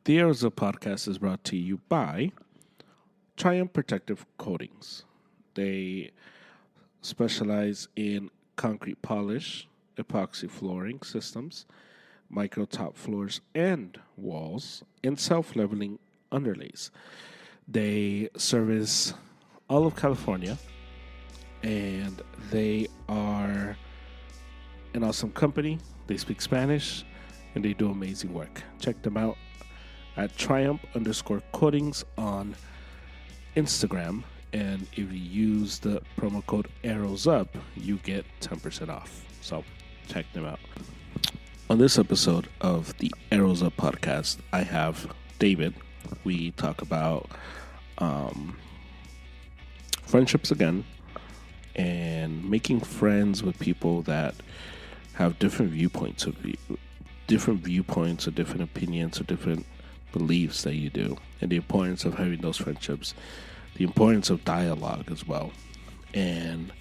The Arizona podcast is brought to you by Triumph Protective Coatings. They specialize in concrete polish, epoxy flooring systems, micro top floors and walls, and self leveling underlays. They service all of California and they are an awesome company. They speak Spanish and they do amazing work. Check them out at Triumph_coatings on Instagram. And if you use the promo code ArrowsUp, you get 10% off. So check them out. On this episode of the Arrows Up podcast, I have David. We talk about friendships again and making friends with people that have different viewpoints or different opinions or different beliefs that you do, and the importance of having those friendships, the importance of dialogue as well, and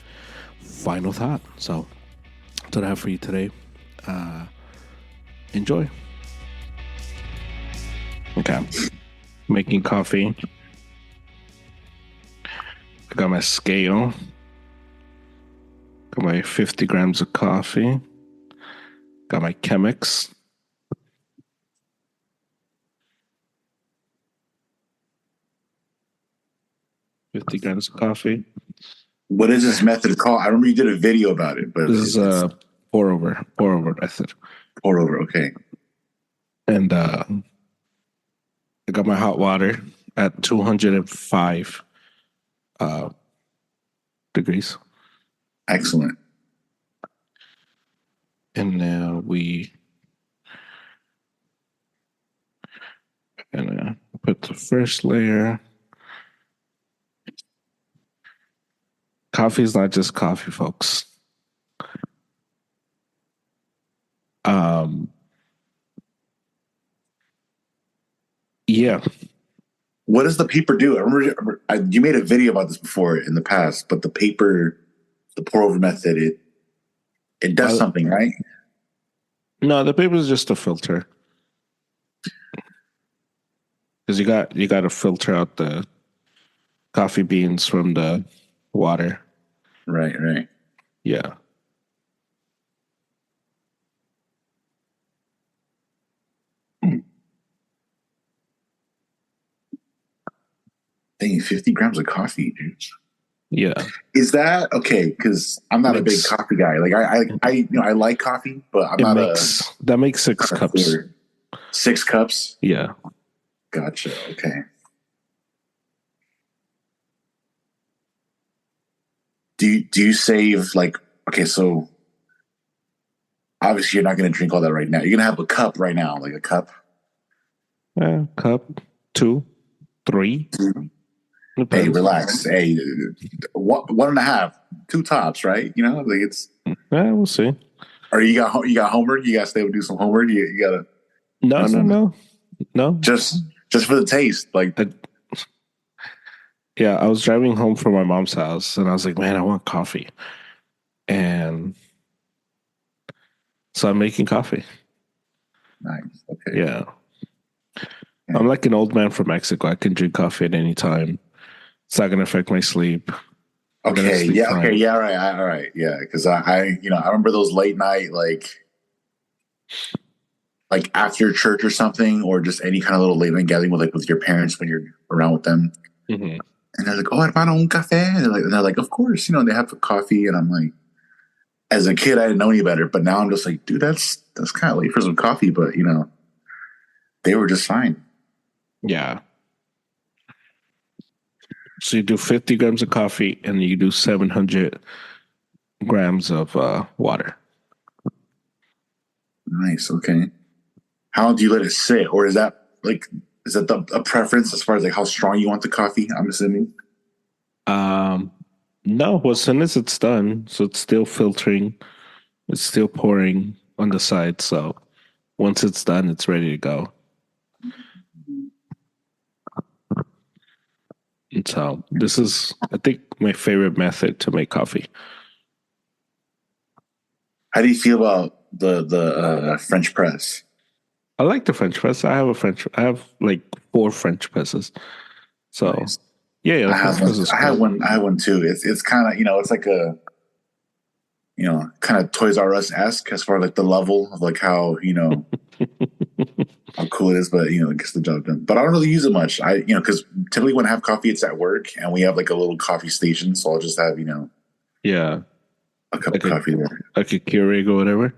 final thought. So that's what I have for you today. Enjoy. Okay, making coffee. I got my scale. Got my 50 grams of coffee. Got my Chemex. $50 grams of coffee. What is this method called? I remember you did a video about it, but this is a pour over method. Pour over, okay. And I got my hot water at 205 degrees. Excellent. And now we put the first layer. Coffee is not just coffee, folks. Yeah. What does the paper do? I remember you made a video about this before in the past, but the pour over method, it does something, right? No, the paper is just a filter. Because you got to filter out the coffee beans from the water. Right. Yeah. Dang, 50 grams of coffee, dude. Yeah. Is that okay? Because I'm not a big coffee guy. Like I like coffee, but that makes 6 cups. Flavor. 6 cups? Yeah. Gotcha. Okay. Do you save so obviously you're not going to drink all that right now. You're going to have a cup right now, like a cup. Cup, 2, 3. Hey, relax. Hey, 1.5, 2 tops, right? You know, like it's. Yeah, we'll see. Or you got homework. You got to stay and do some homework. You got to. No. Just for the taste, like. Yeah, I was driving home from my mom's house, and I was like, "Man, I want coffee," and so I'm making coffee. Nice. Okay. Yeah. I'm like an old man from Mexico. I can drink coffee at any time. It's not going to affect my sleep. Okay. Yeah. Fine. Okay. Yeah. All right. Yeah. Because I remember those late night, like after church or something, or just any kind of little late night gathering with your parents when you're around with them. Mm-hmm. And they're like, "Oh, hermano, un café." And they're like, "Of course." They have a coffee, and I'm like, as a kid, I didn't know any better, but now I'm just like, dude, that's kind of late for some coffee, but they were just fine. Yeah. So you do 50 grams of coffee and you do 700 grams of water. Nice. Okay. How long do you let it sit? Or is that a preference as far as how strong you want the coffee? I'm assuming. No. Well, as soon as it's done, so it's still filtering, it's still pouring on the side. So once it's done, it's ready to go. And so this is, I think, my favorite method to make coffee. How do you feel about the French press? I like the French press. I have like 4 French presses. So Nice. yeah, the I French have one. press is I have cool. one. I have one too. It's kind of it's like a kind of Toys R Us esque as far as like the level of like how how cool it is, but it gets the job done. But I don't really use it much. I because typically when I have coffee, it's at work, and we have like a little coffee station, so I'll just have Yeah, a cup of like a coffee there. Keurig or whatever.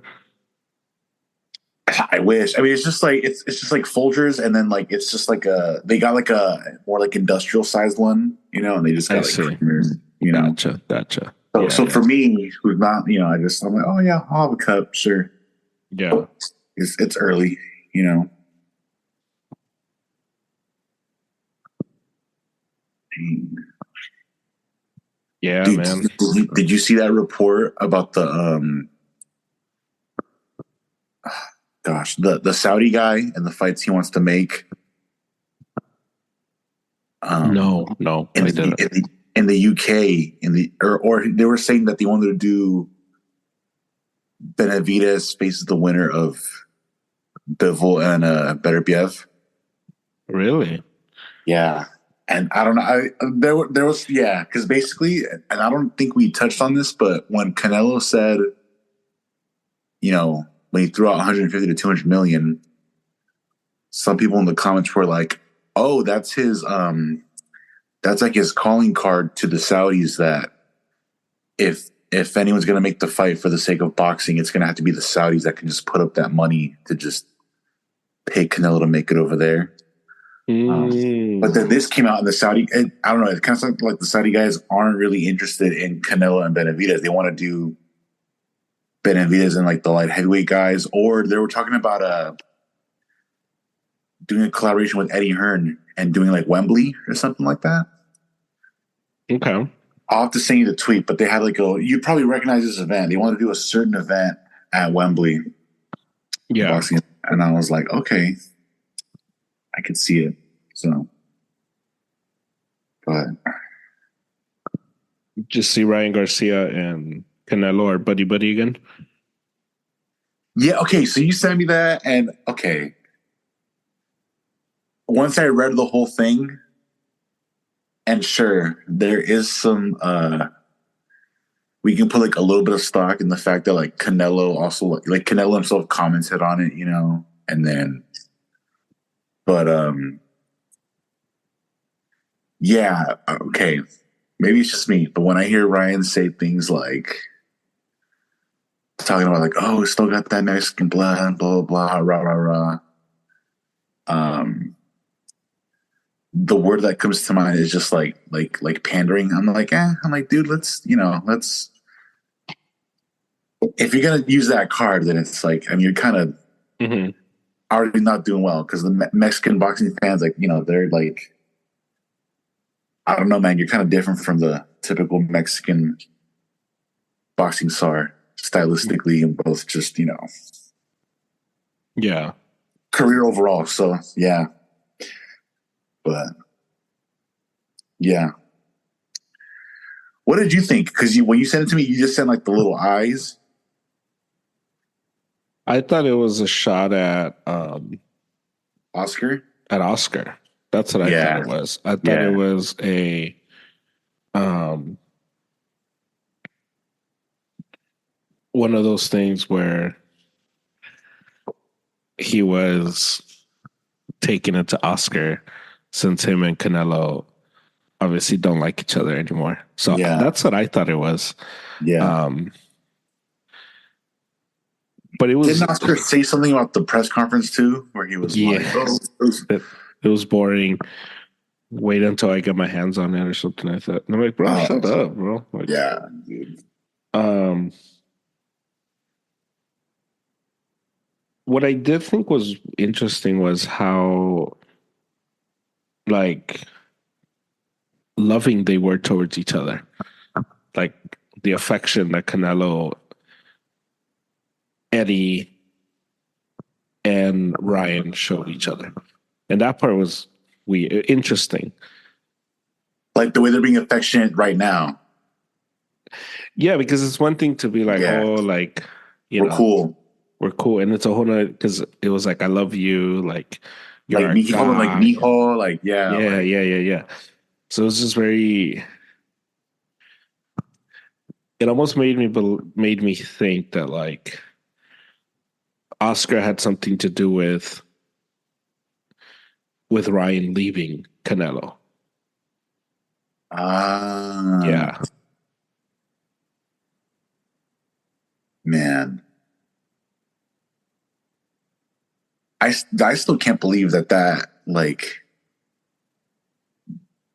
I wish. I mean, it's just like it's just like Folgers, and then like it's just like they got like a more like industrial sized one, and they just I got like see. creamers. Gotcha. So Yeah. for me, who's not, I'm like, oh yeah, I'll have a cup, sure. Yeah. It's early, you know. Yeah, Dude, man. did you see that report about the gosh, the Saudi guy and the fights he wants to make? Um, No, in I the didn't. in the UK or they were saying that they wanted to do Benavides faces the winner of Bivol and Beterbiev. Really? Yeah. And I don't know. There was because basically, and I don't think we touched on this, but when Canelo said, when he threw out 150 to 200 million, some people in the comments were like, "Oh, that's like his calling card to the Saudis that if anyone's going to make the fight for the sake of boxing, it's going to have to be the Saudis that can just put up that money to just pay Canelo to make it over there." But then this came out in the Saudi. I don't know. It kind of sounds like the Saudi guys aren't really interested in Canelo and Benavidez. They want to do Benavidez and like the light heavyweight guys, or they were talking about doing a collaboration with Eddie Hearn and doing like Wembley or something like that. Okay. I'll have to send you the tweet, but they had like you'd probably recognize this event. They want to do a certain event at Wembley, Yeah. boxing, and I was like, okay, I could see it. So, but Just see Ryan Garcia and Canelo are buddy again. yeah, okay. So you sent me that, and okay. Once I read the whole thing, and sure, there is some we can put like a little bit of stock in the fact that like Canelo also like Canelo himself commented on it, and then but yeah, okay. Maybe it's just me, but when I hear Ryan say things like talking about like, oh, still got that Mexican blood, blah blah blah, rah rah rah. Um the word that comes to mind is just like pandering. I'm like, dude, let's if you're gonna use that card, then it's like, I mean, you're kind of already not doing well because the Mexican boxing fans, like, they're like, I don't know, man, you're kind of different from the typical Mexican boxing star stylistically and both just, Yeah. career overall. So yeah, but yeah. What did you think? Because when you sent it to me, you just sent like the little eyes. I thought it was a shot Oscar. at Oscar. That's what I thought it was. I thought it Yeah. was a one of those things where he was taking it to Oscar since him and Canelo obviously don't like each other anymore. So Yeah. that's what I thought it was. Yeah. But it was, Didn't Oscar say something about the press conference too, where he was like, "Oh, it was boring. Wait until I get my hands on it or something like that." And I'm like, bro, shut up, bro. Like, yeah, dude. What I did think was interesting was how like loving they were towards each other. Like the affection that Canelo, Eddie, and Ryan showed each other. And that part was interesting. Like the way they're being affectionate right now. Yeah, because it's one thing to be like, Yeah. oh, like, We're cool. we're cool, and it's a whole nother because it was like I love you, like you're Like our me, he called him like guy. mijo, like yeah, Yeah, like yeah, yeah, yeah. So it's just very. It almost made me think that like Oscar had something to do with Ryan leaving Canelo. ah Yeah. man. I still can't believe that like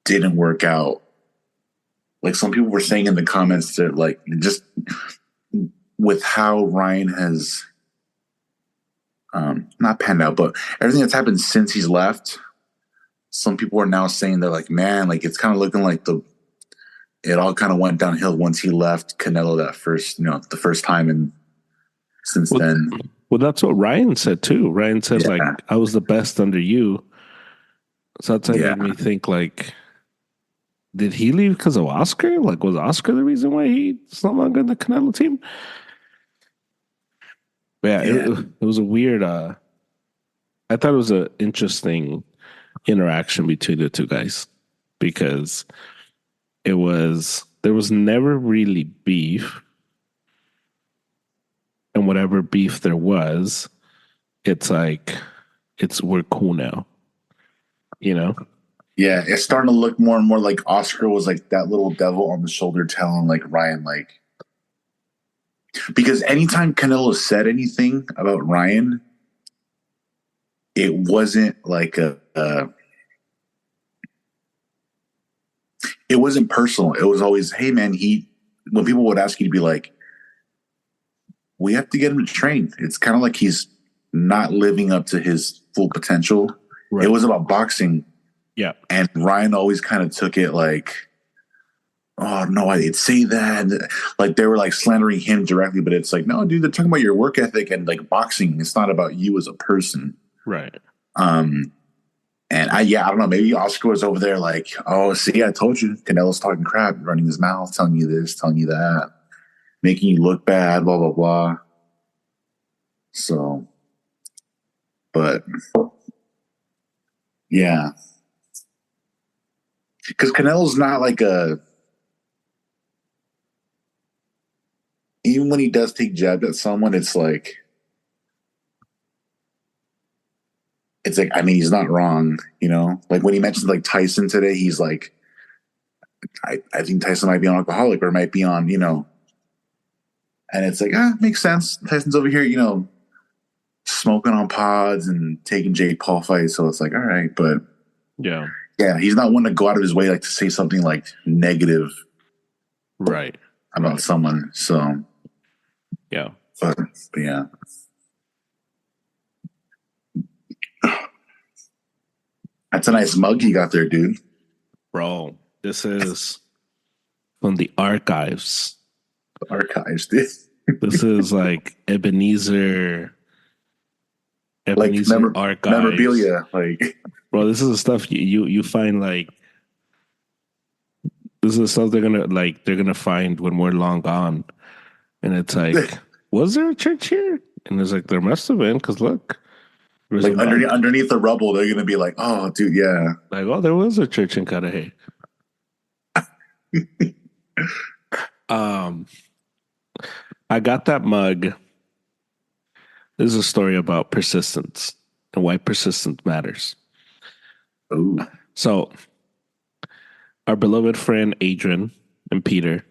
didn't work out. Like some people were saying in the comments that like just with how Ryan has not panned out, but everything that's happened since he's left, some people are now saying they're like, man, like it's kind of looking like the it all kind of went downhill once he left Canelo that first, the first time, and since Well, then, well, that's what Ryan said too. Ryan said like yeah, I was the best under you. So that's what yeah, made me think like, did he leave because of Oscar? Like, was Oscar the reason why he's no longer in the Canelo team? But yeah, yeah, it was a weird. I thought it was an interesting interaction between the two guys because there was never really beef, and whatever beef there was, it's like we're cool now, you know? yeah. It's starting to look more and more like Oscar was like that little devil on the shoulder telling like Ryan, like, because anytime Canelo said anything about Ryan, it wasn't like it wasn't personal. It was always, hey man, when people would ask you to be like, we have to get him to train. It's kind of like he's not living up to his full potential. It Right. was about boxing, Yeah. and Ryan always kind of took it like, oh no, I didn't say that. Like they were like slandering him directly, but it's like, no, dude, they're talking about your work ethic and like boxing. It's not about you as a person. Right. Um, and I don't know. Maybe Oscar was over there like, oh, see, I told you, Canelo's talking crap, running his mouth, telling you this, telling you that, making you look bad, blah blah blah. So, but yeah, because Canelo's not like a. Even when he does take jabs at someone, it's like I mean he's not wrong, you know. Like when he mentioned like Tyson today, he's like, I think Tyson might be an alcoholic or might be on, and it's like makes sense. Tyson's over here, smoking on pods and taking Jake Paul fights, so it's like all right, but Yeah. yeah, he's not one to go out of his way like to say something like negative Right. about Right. someone. So, Yeah. but yeah, that's a nice mug you got there, dude. Bro, this is from the archives. The archives, dude. This is like Like Ebenezer archives. memorabilia, like Bro, this is the stuff you find like this is the stuff they're gonna find when we're long gone. And it's like, was there a church here? And it's like there must have been, because look, there's a like mug. underneath the rubble, they're gonna be like, oh, dude, yeah. Like, oh, there was a church in Cudahy. Um, I got that mug. This is a story about persistence and why persistence matters. Oh, So, our beloved friend Adrian and Peter,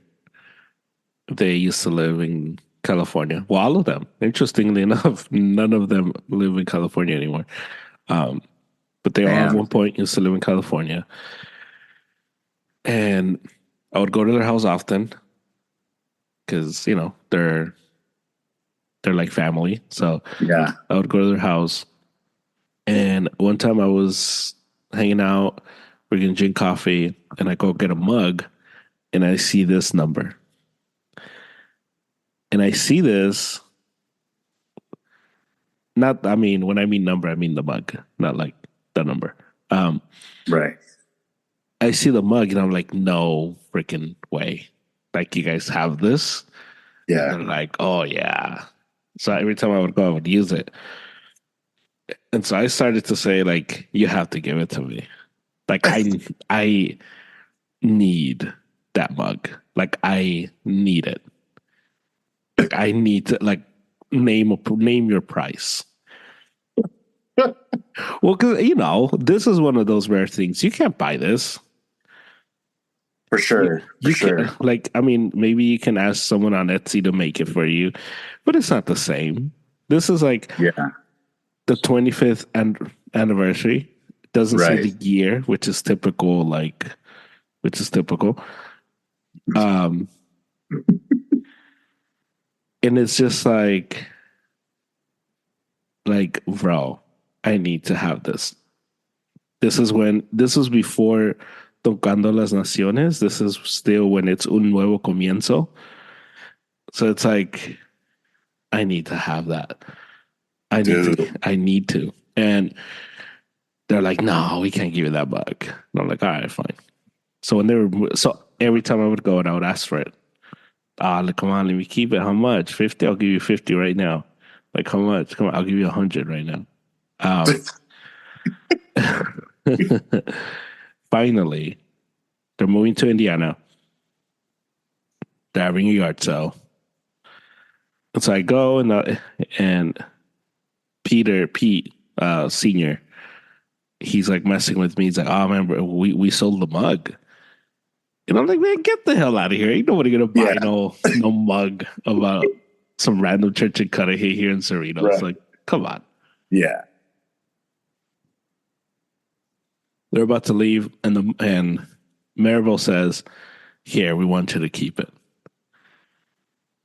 they used to live in California. Well, all of them. Interestingly enough, none of them live in California anymore. Um, but they all at damn. one point used to live in California. And I would go to their house often because, they're like family. So Yeah. I would go to their house. And one time I was hanging out, we're gonna drink coffee, and I go get a mug, and I see this number. And I see this, not, I mean, when I mean number, I mean the mug, not like the number. Um, Right. I see the mug, and I'm like, no freaking way. Like, you guys have this? And Yeah. they're like, oh, yeah. So every time I would go, I would use it. And so I started to say, like, you have to give it to me. Like I need that mug. Like I need it. Like I need to like name your price. Well, because this is one of those rare things. You can't buy this. For You, sure. For you can sure. like I mean, maybe you can ask someone on Etsy to make it for you, but it's not the same. This is like Yeah. the 25th anniversary. It doesn't say Right. the year, which is typical. Which is typical. Um, and it's just bro, I need to have this. This was before Tocando las Naciones. This is still when it's un nuevo comienzo. So it's like I need to have that. Dude. I need to. And they're like, no, we can't give you that bug. And I'm like, all right, fine. So so every time I would go and I would ask for it. Like, come on, let me keep it. How much? 50? I'll give you 50 right now. Like, how much? Come on, I'll give you 100 right now. Um, Finally, they're moving to Indiana. They're having a yard sale. And so I go and Pete, senior, he's like messing with me. He's like, oh man, we sold the mug. And I'm like, man, get the hell out of here. Ain't nobody gonna buy Yeah. no mug about some random church in Cudahy here in Cerritos. Right. Like, come on. Yeah. They're about to leave, and Maribel says, here, we want you to keep it.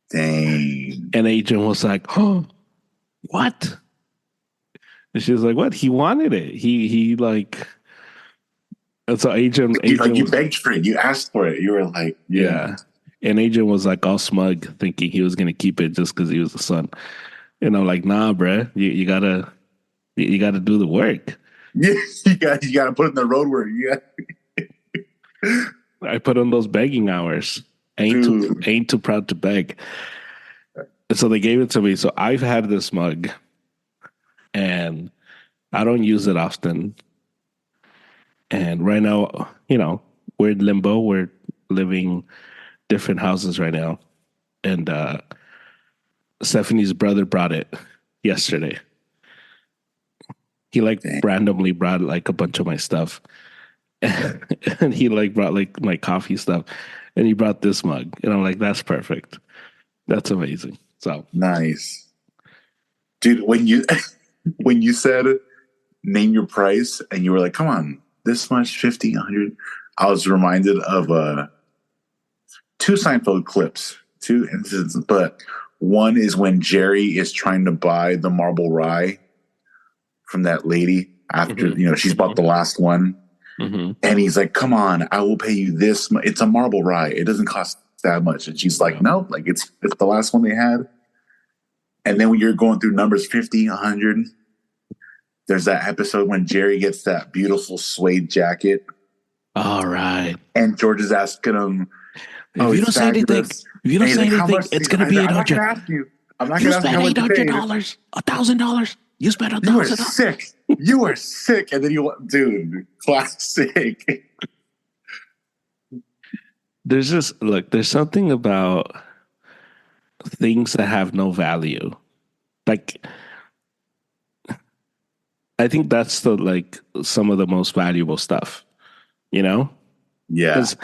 Dang. And Adrian was like, oh, what? And she was like, what? He wanted it. He like and so You was begged for it. You asked for it. You were like, yeah. yeah. And Adrian was like all smug, thinking he was gonna keep it just because he was the son. And I'm like, nah, bruh, you gotta do the work. Yeah, you got to put in the road work. Yeah, I put on those begging hours. dude. Ain't too proud to beg. And so they gave it to me. So I've had this mug and I don't use it often. And right now, we're in limbo. We're living different houses right now. And Stephanie's brother brought it yesterday. He like Dang. randomly brought like a bunch of my stuff. And he like brought like my coffee stuff. And he brought this mug. And I'm like, that's perfect. That's amazing. So Nice, dude. When you said name your price and you were like, come on, this much, 50, 100, I was reminded of two Seinfeld clips, two instances, but one is when Jerry is trying to buy the marble rye from that lady after she's bought the last one. Mm-hmm. And he's like, come on, I will pay you this. It's a marble rye. It doesn't cost that much. And she's like, no, like it's the last one they had. And then when you're going through numbers 50, 100, there's that episode when Jerry gets that beautiful suede jacket. All right. And George is asking him, if you don't say anything, it's going to be 800. I'm not You going to ask you spent how much you paid. $800, $1,000. You spent $1,000. You are sick. You are sick. And then dude, classic. There's something about things that have no value. Like, I think that's some of the most valuable stuff, Yeah. Because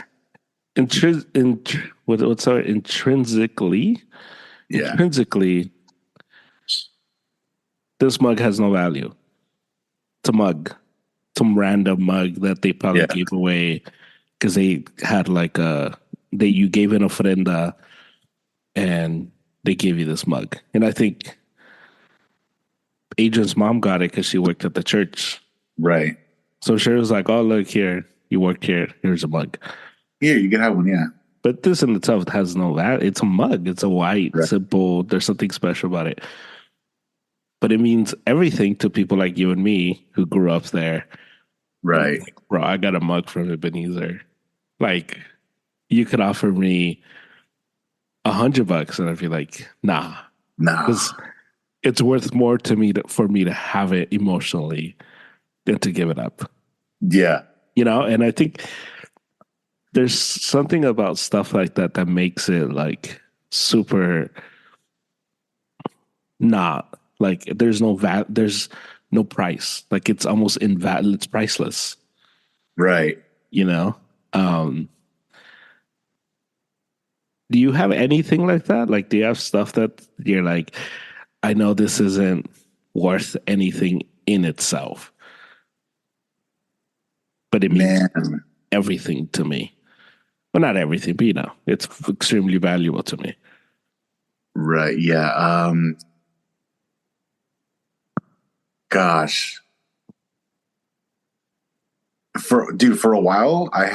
intrinsically, Yeah. intrinsically, this mug has no value. It's a mug, some random mug that they probably gave away because they had you gave an ofrenda and they gave you this mug. And I think Adrian's mom got it because she worked at the church. Right. So she was like, oh, look here, you worked here. Here's a mug. Here, you can have one, yeah. But this in itself has no value. It's a mug. It's a white, simple. There's something special about it. But it means everything to people like you and me who grew up there. Right. Like, bro, I got a mug from Ebenezer. Like, you could offer me $100 and I'd be like, nah. it's worth more to me for me to have it emotionally than to give it up. Yeah. And I think there's something about stuff like that that makes it like super not like there's no price. Like it's almost invalid. It's priceless. Right. You know. Um, do you have anything like that? Like, do you have stuff that you're like, I know this isn't worth anything in itself, but it means Man. everything to me. Well, not everything, but it's extremely valuable to me. Right. Yeah. Gosh. For a while, I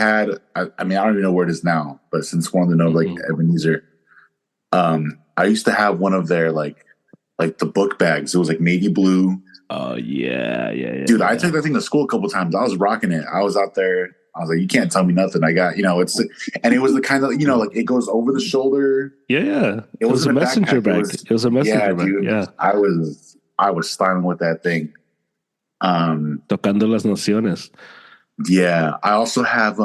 mean, I don't even know where it is now, but since one of the know, like Mm-hmm. Ebenezer, I used to have one of their like the book bags. It was like navy blue. Oh yeah. Dude, I took that thing to school a couple times. I was rocking it. I was out there. I was like, you can't tell me nothing. I got, and it was the kind of, like it goes over the shoulder. Yeah. It It was a wasn't a messenger backpack. It bag. was, It was a yeah, messenger bag. dude. Yeah. I was styling with that thing. Tocando las naciones. Yeah. I also have,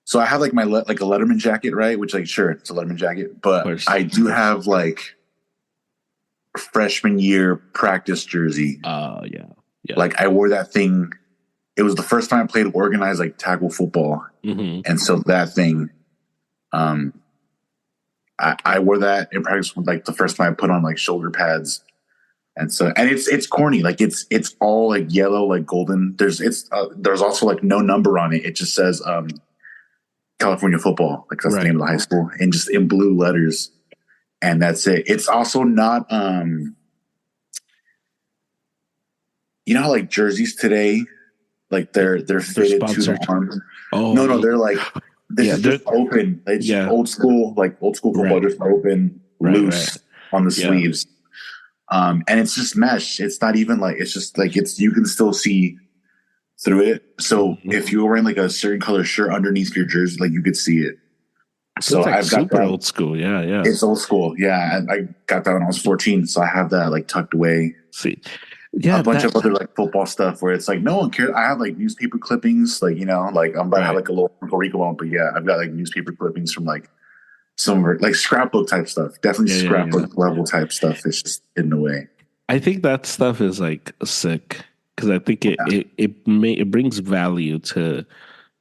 so I have like like a Letterman jacket, right? Which like, sure, it's a Letterman jacket, Of but course. I do have like freshman year practice jersey. Yeah. Like I wore that thing. It was the first time I played organized like tackle football. Mm-hmm. And so that thing, um, I wore that in practice like the first time I put on like shoulder pads. And so, and it's corny. Like it's all like yellow, like golden. There's also like no number on it. It just says, California football. Like that's the name of the high school and just in blue letters. And that's it. It's also not, you know how like jerseys today, like they're fitted to the arm. Oh No, they're like this is just open. It's just old school football, just open, loose on the sleeves. And it's just mesh. It's not even like it's just like you can still see through it. So if you were wearing like a certain color shirt underneath your jersey, like you could see it. So like I've got super that. Old school. Yeah. It's old school. Yeah. I got that when I was 14. So I have that like tucked away. See. Yeah, a bunch of other like football stuff where it's like no one cares. I have like newspaper clippings, like like I'm about to have like a little Puerto Rico one, but yeah, I've got like newspaper clippings from like some like scrapbook type stuff. Definitely scrapbook level type stuff. It's just in the way. I think that stuff is like sick because I think it brings value to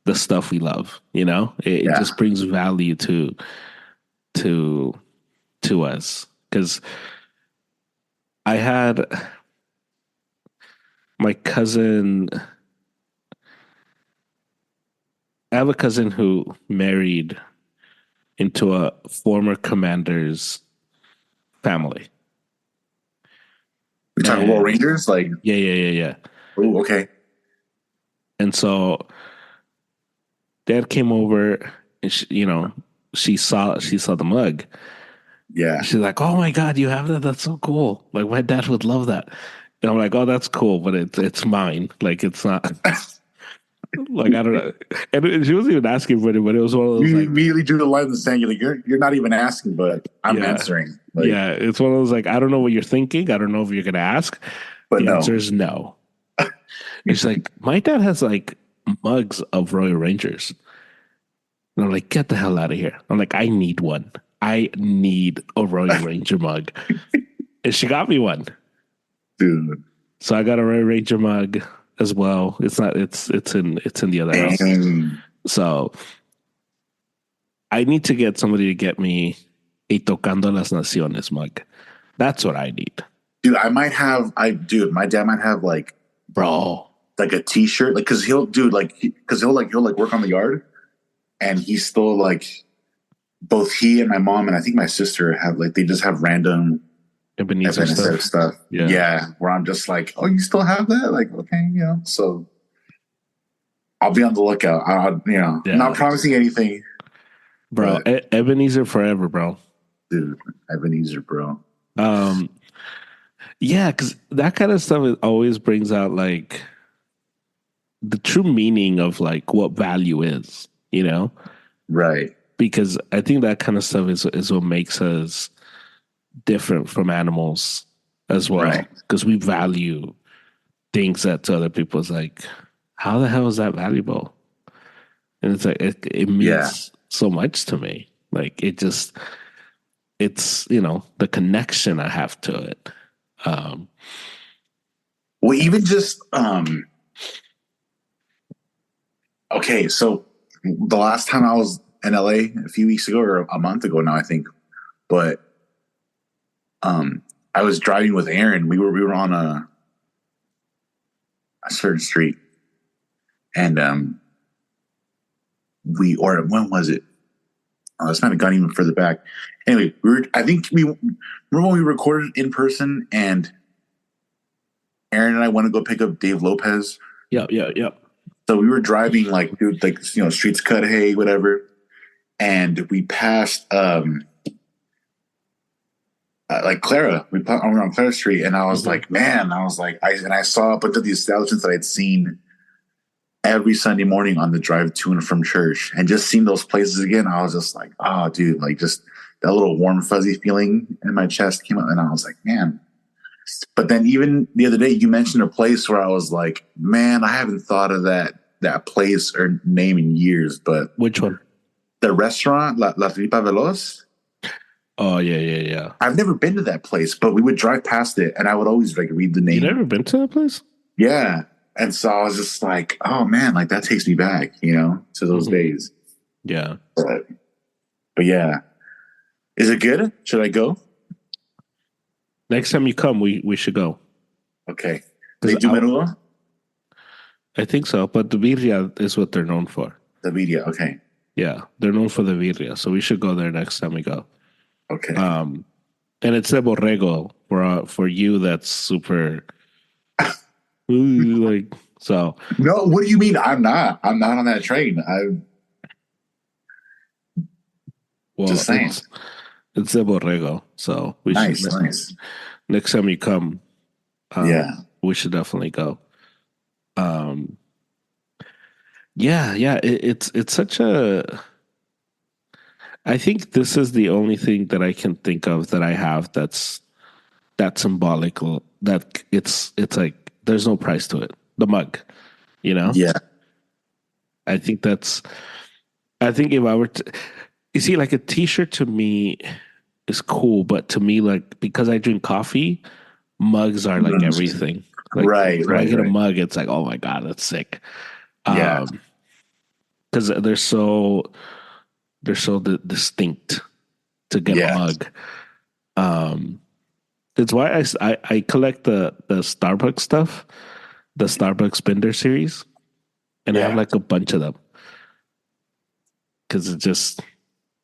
the stuff we love. It just brings value to us because I had my cousin. I have a cousin who married into a former commander's family. We talking about Rangers, like yeah. Oh, okay. And so Dad came over, and she saw the mug. Yeah, she's like, "Oh my God, you have that? That's so cool! Like my dad would love that." And I'm like, "Oh, that's cool, but it's mine. Like it's not." Like I don't know, and she wasn't even asking for it, but it was one of those. You like immediately drew the line in the sand. You're not even asking, but I'm answering. Like, yeah, it's one of those like I don't know what you're thinking. I don't know if you're gonna ask. But the answer is no. It's like my dad has like mugs of Royal Rangers, and I'm like, get the hell out of here. I'm like, I need one. I need a Royal Ranger mug, and she got me one, dude. So I got a Royal Ranger mug as well. It's not. It's in the other house. So I need to get somebody to get me a Tocando las Naciones mug. That's what I need. Dude, my dad might have like like a t-shirt, like because he'll work on the yard, and he's still like both he and my mom and I think my sister have like they just have random Ebenezer stuff. Yeah, where I'm just like, oh, you still have that? Like, okay, so I'll be on the lookout. Not promising anything. Bro, Ebenezer forever, bro. Dude, Ebenezer, bro. Yeah, because that kind of stuff always brings out like the true meaning of like what value is, Right. Because I think that kind of stuff is what makes us different from animals as well, Right. because we value things that to other people is like, how the hell is that valuable? And it's like it Yeah. means so much to me. Like it's the connection I have to it. Um, Well, even just okay, so the last time I was in LA a few weeks ago or a month ago now, I think, but I was driving with Aaron. We were on a certain street, and or when was it? Oh, this might have gone even further back. Anyway, I think we remember when we recorded in person, and Aaron and I went to go pick up Dave Lopez. yep. So we were driving like dude, like streets cut hay, whatever, and we passed like Clara. We were on Clara Street, and I was Mm-hmm. like, man, I saw a bunch of the establishments that I'd seen every Sunday morning on the drive to and from church, and just seeing those places again. I was just like, oh, dude, like just that little warm fuzzy feeling in my chest came up, and I was like, man. But then even the other day, you mentioned a place where I was like, man, I haven't thought of that place or name in years, but Which one? the restaurant La Tripa Veloz. Oh yeah. I've never been to that place, but we would drive past it, and I would always like read the You name. never been to that place? Yeah, and so I was just like, oh man, like that takes me back, to those days. Yeah. But yeah, is it good? Should I go? Next time you come, we should go. Okay. They Because do menudo? I think so, but the birria is what they're known for. The media. Okay. Yeah, they're known for the birria, so we should go there next time we go. Okay. And it's the borrego for you. That's super like so. No, what do you mean? I'm not. I'm not on that train. I'm Well, just saying. it's the borrego, so we Nice, should nice. next time you come. Yeah. We should definitely go. Um, yeah. It's such a. I think this is the only thing that I can think of that I have that's symbolic. That it's like there's no price to it. The mug, you know. Yeah. I think that's. I think if I were to, you see, like a T-shirt to me is cool, but to me, like because I drink coffee, mugs are like everything. Like Right, when I right, get a right. mug, it's like, oh my god, that's sick. Yeah. Because they're so distinct to get a Yeah. mug. Um, that's why I collect the Starbucks stuff, the Starbucks Bender series, and I have Yeah. like a bunch of them because it just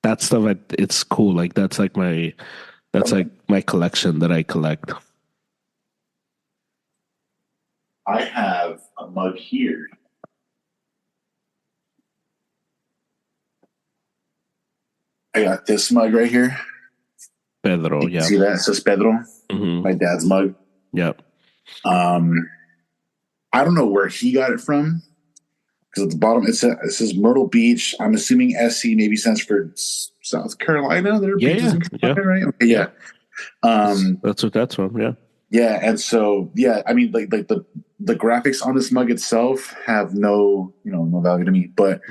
that stuff. It's cool. Like that's like my collection that I collect. I have a mug here. I got this mug right here. Pedro, You can yeah. see that? It says Pedro, Mm-hmm. my dad's mug. Yep. Um, I don't know where he got it from because at the bottom it says Myrtle Beach. I'm assuming SC maybe stands for South Carolina. There are beaches in Yeah. Carolina, right? Okay, yeah. That's what that's from. Yeah. Yeah, and so yeah, I mean, like the graphics on this mug itself have no value to me, but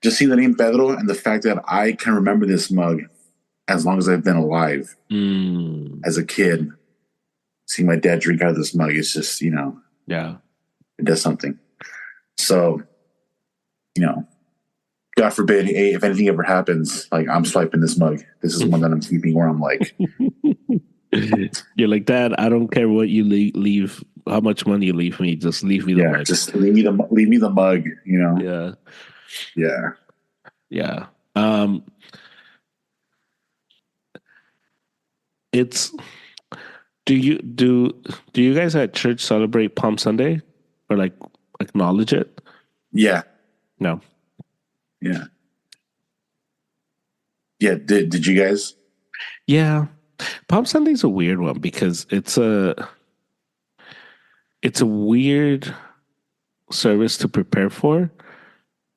just seeing the name Pedro and the fact that I can remember this mug as long as I've been alive as a kid, seeing my dad drink out of this mug, it's just Yeah. it does something. So God forbid, if anything ever happens, like I'm swiping this mug. This is one that I'm keeping where I'm like, You're like, Dad, I don't care what you leave, how much money you leave me. Just leave me the yeah, mug. just leave me the mug. Yeah. Yeah. Yeah. It's do you guys at church celebrate Palm Sunday or like acknowledge it? Yeah. No. Yeah. Yeah. Did you guys? Yeah. Palm Sunday's a weird one because it's a weird service to prepare for.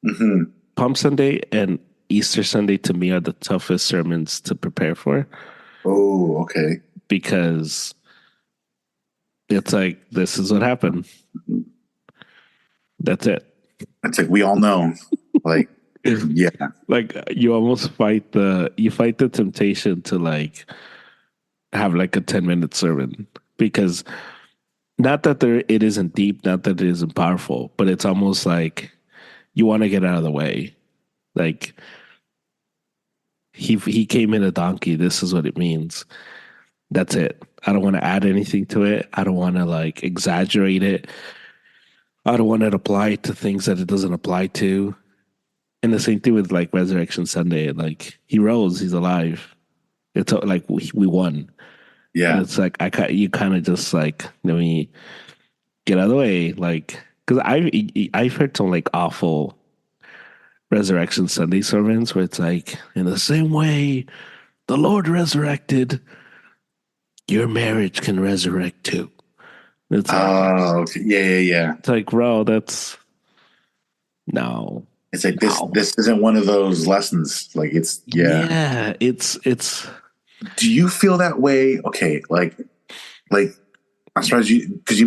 Mm-hmm. Palm Sunday and Easter Sunday to me are the toughest sermons to prepare for. Oh, okay. because it's like this is what happened. That's it. It's like we all know. Like, yeah, Like you almost fight the temptation to like have like a 10-minute sermon because not that it isn't deep, not that it isn't powerful, but it's almost like you want to get out of the way. Like he came in a donkey. This is what it means. That's it. I don't want to add anything to it. I don't want to like exaggerate it. I don't want to apply it to things that it doesn't apply to. And the same thing with like Resurrection Sunday. Like he rose, he's alive. It's like we won, and yeah. it's like you kind of just like let me get out of the way, like because I've heard some like awful Resurrection Sunday sermons where it's like in the same way the Lord resurrected, your marriage can resurrect too. Oh, okay. Yeah, yeah, yeah. It's like, bro, that's no, It's like this. no. This isn't one of those lessons. Like it's yeah. Yeah, it's Do you feel that way? Okay, like as far as you because you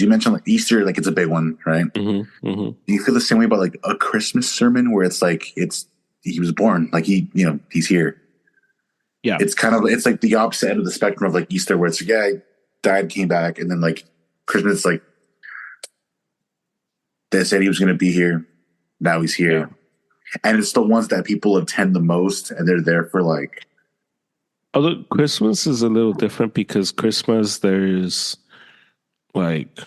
mentioned like Easter, like it's a big one, right? hmm. Do you feel the same way about like a Christmas sermon where it's like it's he was born, like he's here. Yeah. It's like the opposite end of the spectrum of like Easter, where it's like, yeah, he died, came back, and then like Christmas, like they said he was going to be here, now he's Yeah. here, and it's the ones that people attend the most, and they're there for like, Although Christmas is a little different because Christmas there's like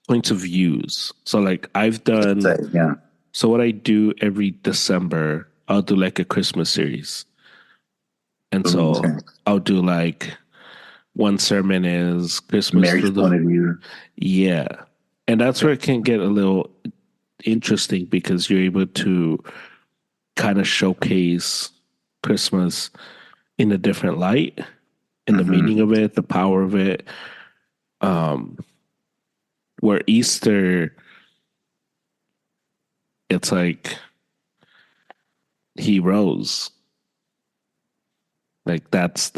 points of views. So like I've say, done yeah, so what I do every December, I'll do like a Christmas series. And so okay. I'll do like one sermon is Christmas through Mary's the point of view, yeah. And that's okay. where it can get a little interesting because you're able to kind of showcase Christmas in a different light, in the meaning Mm-hmm. of it, the power of it. Um, where Easter, it's like he rose. Like that's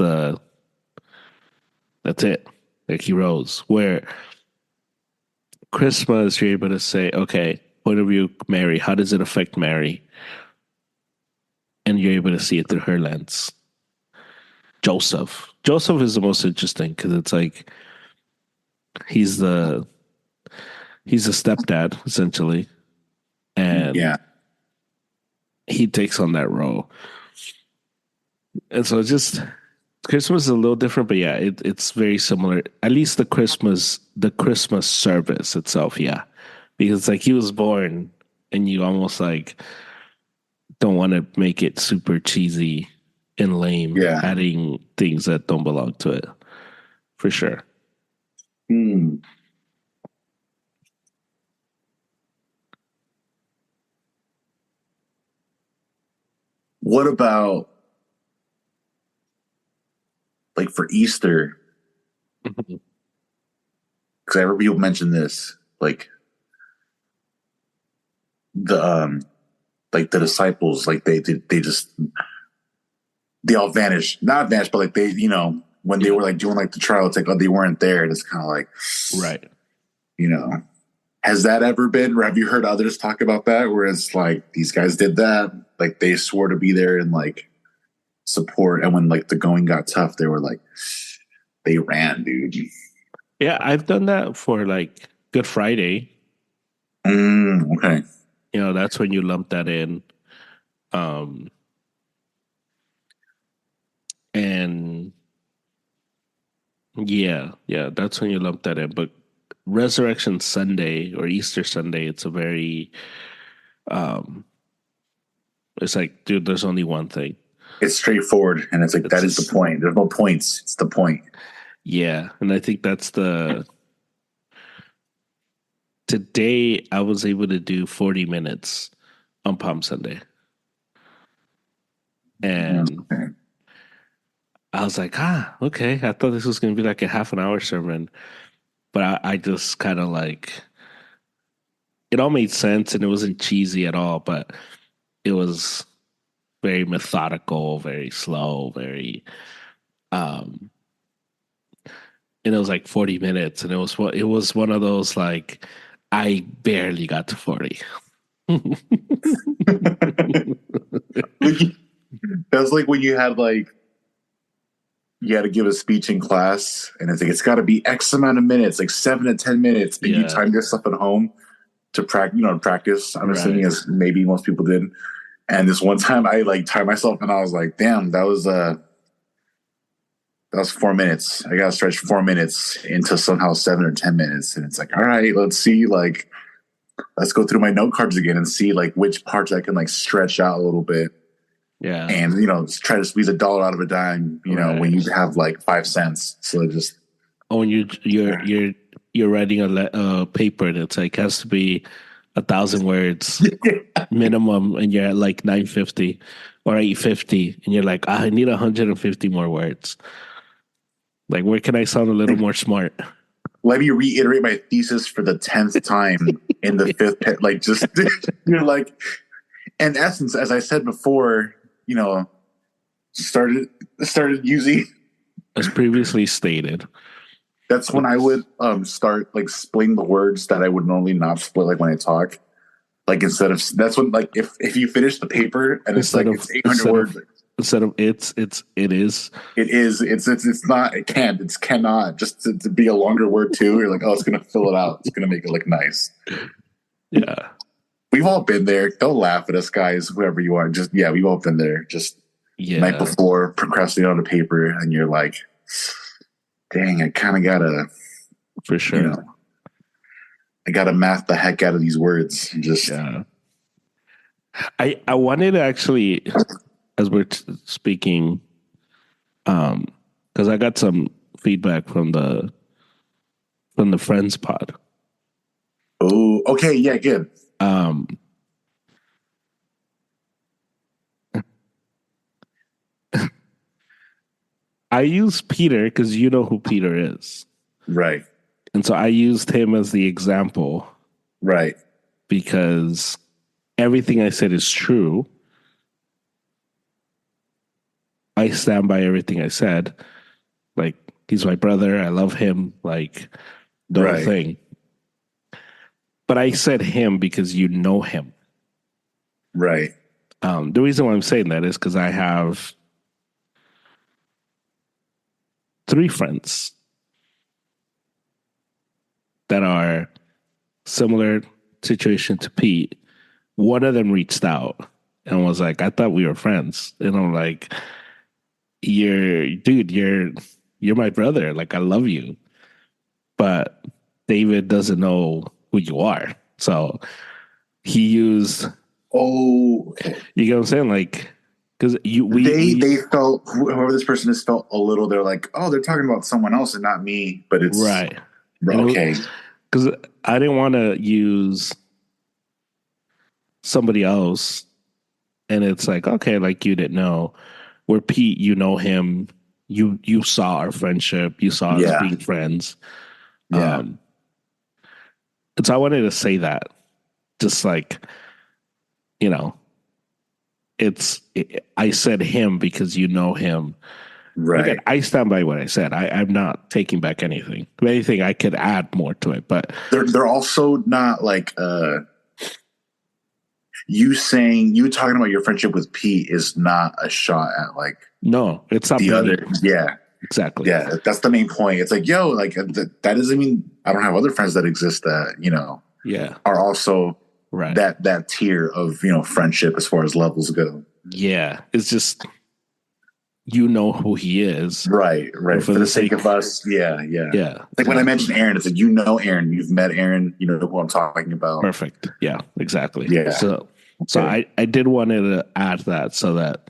it. Like he rose. Where Christmas, you're able to say, okay, point of view, Mary, how does it affect Mary? And you're able to see it through her lens. Joseph. Joseph is the most interesting because it's like he's the he's a stepdad essentially, and Yeah, he takes on that role. And so it's just Christmas is a little different, but yeah, it's very similar. At least the Christmas service itself, yeah, because it's like he was born, and you almost like don't want to make it super cheesy and lame, yeah. adding things that don't belong to it, for sure. Hmm. What about like for Easter? Because I remember you mentioned this, the like the disciples, like they just they all vanished, not vanished, but like they, when they Yeah, were like doing like the trial, it's like, oh, they weren't there. And it's kind of like, right. you know, has that ever been, or have you heard others talk about that? Where it's like, these guys did that, like they swore to be there and like support. And when like the going got tough, they were like, they ran, dude. Yeah, I've done that for like Good Friday. Okay. That's when you lump that in. Um, and yeah, that's when you lump that in. But Resurrection Sunday or Easter Sunday, it's a very, um, it's like, dude, there's only one thing. It's straightforward. And it's like, It's that is the just, point. There's no points. It's the point. yeah. And I think today I was able to do 40 minutes on Palm Sunday. And Okay. I was like, okay. I thought this was going to be like a half an hour sermon, but I just kind of like, it all made sense and it wasn't cheesy at all, but it was very methodical, very slow, very um and it was like 40 minutes and it was one of those like I barely got to 40. That's like when you had like you had to give a speech in class, and it's like it's got to be X amount of minutes, like 7 to 10 minutes, and you Yeah. time yourself at home to practice. I'm assuming Right. as maybe most people did. And this one time, I like timed myself, and I was like, "Damn, that was 4 minutes. I got to stretch 4 minutes into somehow 7 or 10 minutes." And it's like, all right, let's see, like, let's go through my note cards again and see like which parts I can like stretch out a little bit, Yeah. and try to squeeze $1 out of a dime. When Right. you have like 5 cents, so just Oh, and you're writing a paper that's like has to be 1,000 words minimum, and you're at like 950 or 850, and you're like, I need 150 more words. Like, where can I sound a little more smart? let me reiterate my thesis for the 10th time in the fifth like just you're like, in essence, as I said before, you know started using. As previously stated. That's when I would start like splitting the words that I would normally not split, like when I talk. Like instead of that's when, like, if you finish the paper and it's like it's 800 words. Instead of it is. It's not, it can't, it's cannot, just to be a longer word too. You're like, oh, it's gonna fill it out, it's gonna make it look nice. Yeah. We've all been there. Don't laugh at us, guys, whoever you are. Just, yeah, we've all been there. Just night before, procrastinating on the paper, and you're like, dang, I kind of gotta, for sure. I gotta math the heck out of these words. Just I wanted to actually, as we're speaking, because I got some feedback from the Friends pod. Oh, okay, yeah, good. I use Peter because you know who Peter is. Right. And so I used him as the example. Right. Because everything I said is true. I stand by everything I said. Like, he's my brother. I love him. Like, the whole thing. But I said him because you know him. Right. The reason why I'm saying that is because I have 3 friends that are similar situation to Pete. One of them reached out and was like, I thought we were friends. And I'm like, you're my brother. Like, I love you. But David doesn't know who you are. So he used, you get what I'm saying? Like, because they felt, whoever this person is, felt a little, they're like, oh, they're talking about someone else and not me. But it's right. Okay. Because I didn't want to use somebody else. And it's like, okay, like you didn't know. Where Pete, you know him. You saw our friendship. You saw us being friends. Yeah. And so I wanted to say that. Just like, I said him because you know him. Right. Again, I stand by what I said. I'm not taking back anything. If anything, I could add more to it, but they're also not like you talking about your friendship with Pete is not a shot at like no, it's not the other. Yeah, exactly. Yeah, that's the main point. It's like, yo, like that doesn't mean I don't have other friends that exist that are also that tier of friendship as far as levels go. Yeah, it's just you know who he is, right? For the sake of us, yeah. Like when I mentioned Aaron, it's like Aaron, you've met Aaron, you know who I'm talking about. Perfect. Yeah, exactly. Yeah. So I did want to add that so that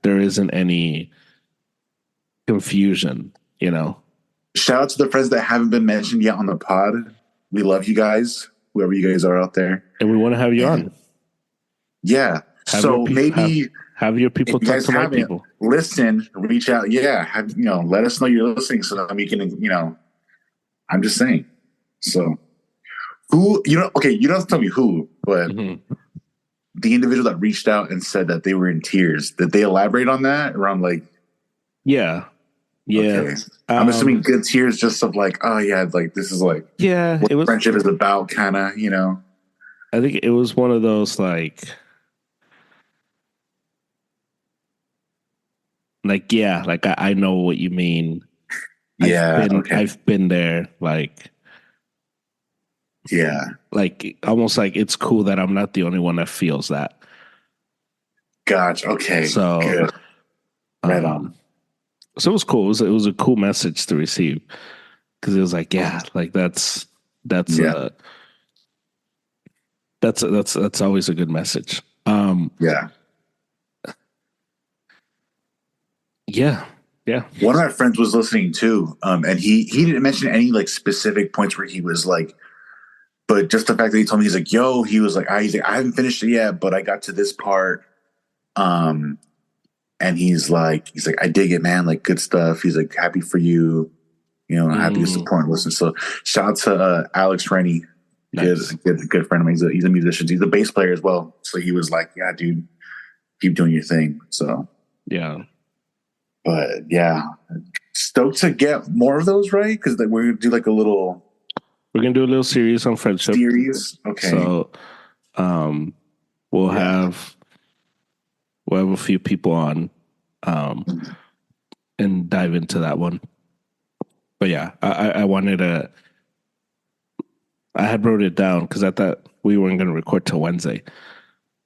there isn't any confusion. Shout out to the friends that haven't been mentioned yet on the pod. We love you guys, whoever you guys are out there, and we want to have you on. Yeah. So maybe have your people talk to my people. Listen, reach out. Yeah. Let us know you're listening so that we can, I'm just saying. So who, okay, you don't have to tell me who, but the individual that reached out and said that they were in tears, did they elaborate on that around like, Yeah, yeah, okay, I'm assuming um, good tears just of like, oh yeah, like this is like yeah. what It was. friendship is about, kind of, you know? I think it was one of those like yeah, like I know what you mean. Yeah. Okay. I've been there. Yeah. Like almost like it's cool that I'm not the only one that feels that. Gotcha. Okay. So Good. Right um, on. so it was cool. It was a cool message to receive because it was like yeah, like that's Yeah. uh that's always a good message. Yeah. Yeah, yeah, One of my friends was listening too, and he didn't mention any like specific points where he was like, but just the fact that he told me he's like, yo, he was like, he's like, I haven't finished it yet, but I got to this part, um, and he's like, I dig it, man, like good stuff. He's like, happy for you, you know, happy to mm, support and listen. So shout out to Alex Rennie, nice. good friend of mine. He's a musician. He's a bass player as well. So he was like, yeah, dude, keep doing your thing. So, Yeah, but yeah, stoked to get more of those, right? Because like, we're gonna do like a little we're gonna do a little series on friendship. series. Okay. So um, we'll Yeah. have we'll have a few people on um, and dive into that one. But yeah, I wanted to. I had wrote it down because I thought we weren't going to record till Wednesday.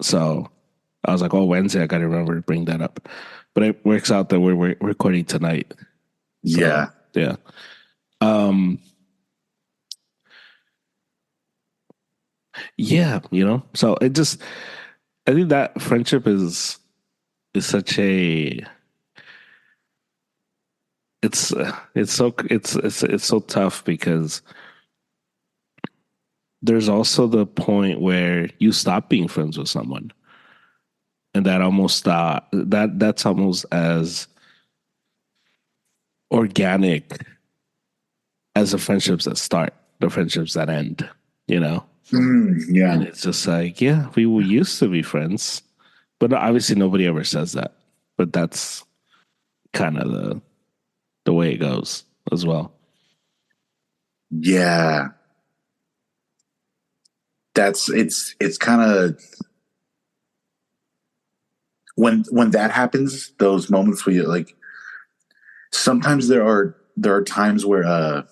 So I was like, oh, Wednesday, I got to remember to bring that up. But it works out that we're recording tonight. So Yeah. yeah. Um, yeah, So it just I think that friendship is such a it's so tough because there's also the point where you stop being friends with someone, and that's almost as organic as the friendships that start, the friendships that end, you know? And Yeah. it's just like, yeah, we were used to be friends, but obviously nobody ever says that. But that's kind of the way it goes as well. Yeah. It's kind of when that happens, those moments where you like sometimes there are times where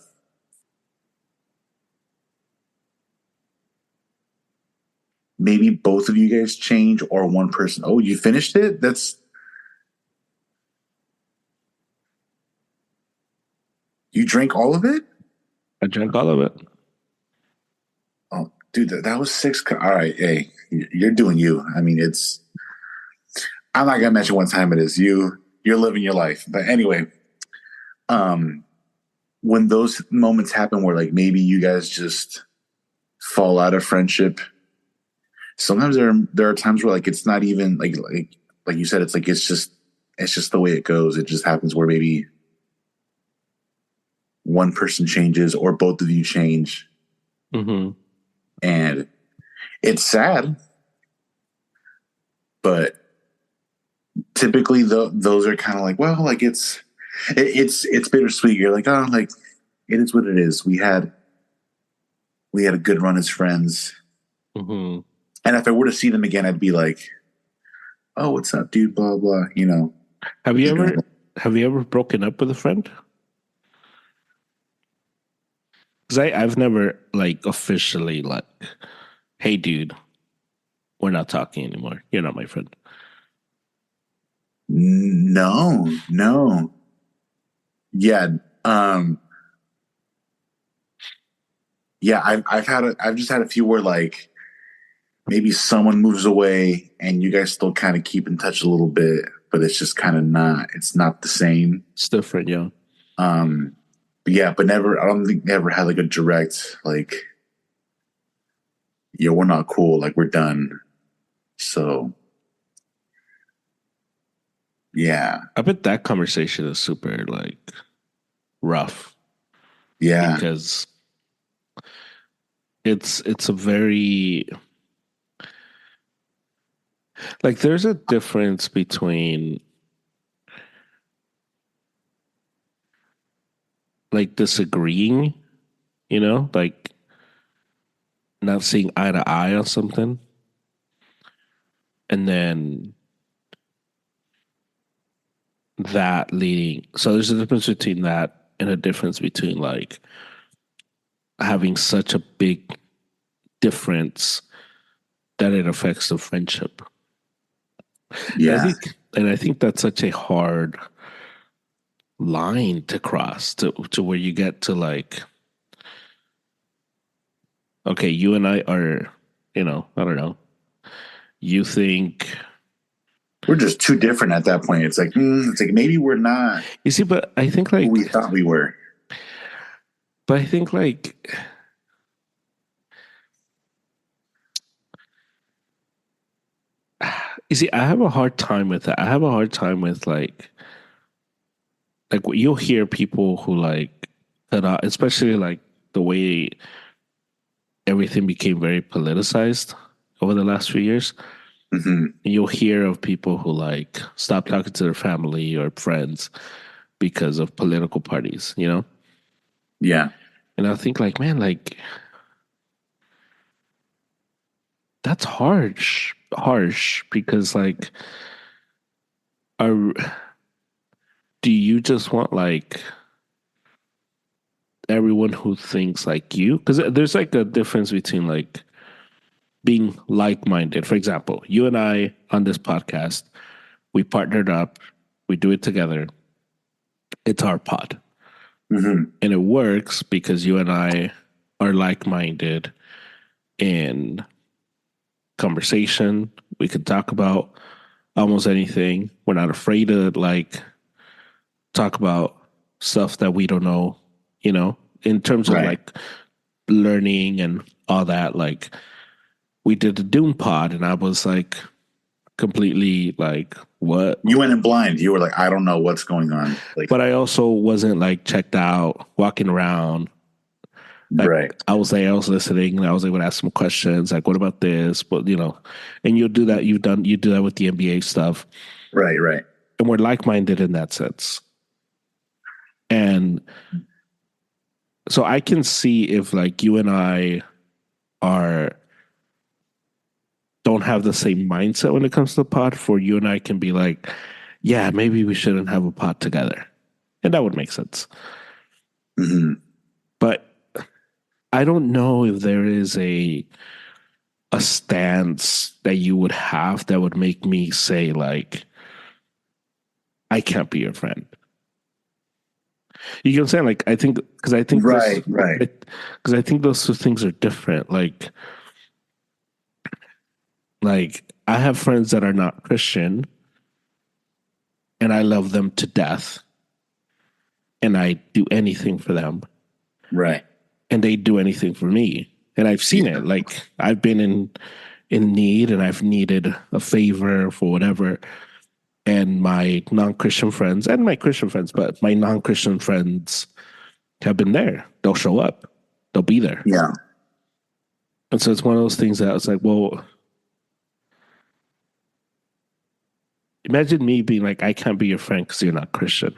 maybe both of you guys change or one person. Oh, you finished it? That's you drank all of it? I drank all of it. Oh, dude, that was six. All right, hey, you're doing you. I mean, it's. I'm not gonna mention what time it is. You're living your life. But anyway, um, when those moments happen where like maybe you guys just fall out of friendship, sometimes there are times where like it's not even like you said, it's like it's just the way it goes. It just happens where maybe one person changes or both of you change, Mm-hmm. and it's sad, but typically those are kind of like, well, like it's bittersweet. You're like, oh, like it is what it is. We had a good run as friends, Mm-hmm. and if I were to see them again, I'd be like, oh, what's up, dude? Blah blah. You know, Have you just ever gonna. have you ever broken up with a friend? Because I've never like officially like, hey, dude, we're not talking anymore. You're not my friend. No, no. Yeah. Um, yeah, I've just had a few where like maybe someone moves away and you guys still kind of keep in touch a little bit, but it's just kind of it's not the same. It's different, yeah. Um, but yeah, but never, I don't think never had like a direct, like, yeah, we're not cool, like we're done. So yeah, I bet that conversation is super like rough yeah, because it's a very Like there's a difference between like disagreeing, like not seeing eye to eye on something, and then that leading. So there's a difference between that and a difference between like having such a big difference that it affects the friendship. And I Yeah, think and I think that's such a hard line to cross to where you get to like, okay, you and I are, I don't know. You think we're just too different at that point. It's like maybe we're not you see, who we thought we were. but I think like you see, I have a hard time with that. I have a hard time with like you'll hear people who like cut out, especially like the way everything became very politicized over the last few years. Hmm. You'll hear of people who like stop talking to their family or friends because of political parties. Yeah, And I think like, man, like that's harsh because like, are do you just want like everyone who thinks like you? Because there's like a difference between like being like minded. For example, you and I on this podcast, we partnered up, we do it together. It's our pod. hmm, And it works because you and I are like minded in conversation. We can talk about almost anything. We're not afraid to like talk about stuff that we don't know, in terms of right. like learning and all that. Like we did the Dune pod and I was like completely like, what? You went in blind. You were like, I don't know what's going on. Like, But I also wasn't like checked out, walking around. Like right, I was listening and I was able to ask some questions, like, what about this? But and you'll do that. You do that with the NBA stuff. right, right, And we're like minded in that sense. And so I can see if like you and I are don't have the same mindset when it comes to the pod, for you and I can be like, yeah, maybe we shouldn't have a pod together. And that would make sense. hmm, But I don't know if there is a stance that you would have that would make me say like, I can't be your friend. You get what I'm saying? Like I think because I think those right, right, because I think those two things are different. Like I have friends that are not Christian and I love them to death and I do anything for them right. and they do anything for me. And I've seen Yeah, it. Like I've been in need and I've needed a favor for whatever. And my non-Christian friends and my Christian friends, but my non-Christian friends have been there. They'll show up. They'll be there. yeah, And so it's one of those things that I was like, well, imagine me being like, I can't be your friend because you're not Christian.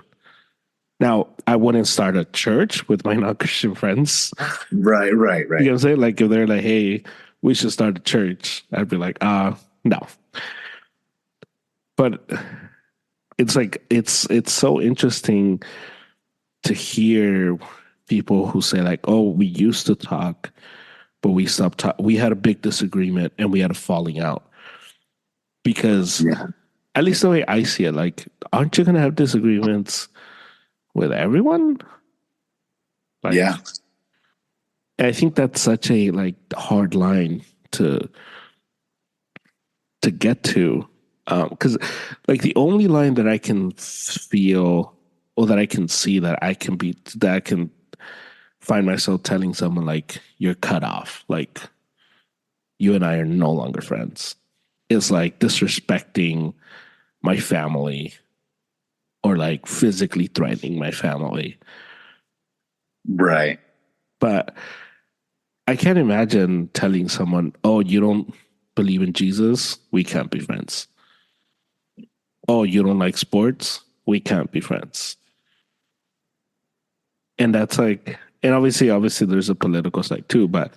Now, I wouldn't start a church with my non-Christian friends. right, right, You know right. what I'm saying? Like if they're like, hey, we should start a church, I'd be like, no. But it's like it's so interesting to hear people who say like, oh, we used to talk, but we stopped talking. We had a big disagreement and we had a falling out because Yeah, at least the way I see it, like, aren't you gonna have disagreements with everyone? yeah, Like, I think that's such a like hard line to to get to, because like the only line that I can feel or that I can see that I can find myself telling someone like you're cut off, like you and I are no longer friends. It's like disrespecting my family or like physically threatening my family. right. But I can't imagine telling someone, "Oh, you don't." believe in Jesus, we can't be friends. Oh, you don't like sports, we can't be friends. And that's like, and obviously there's a political side too, but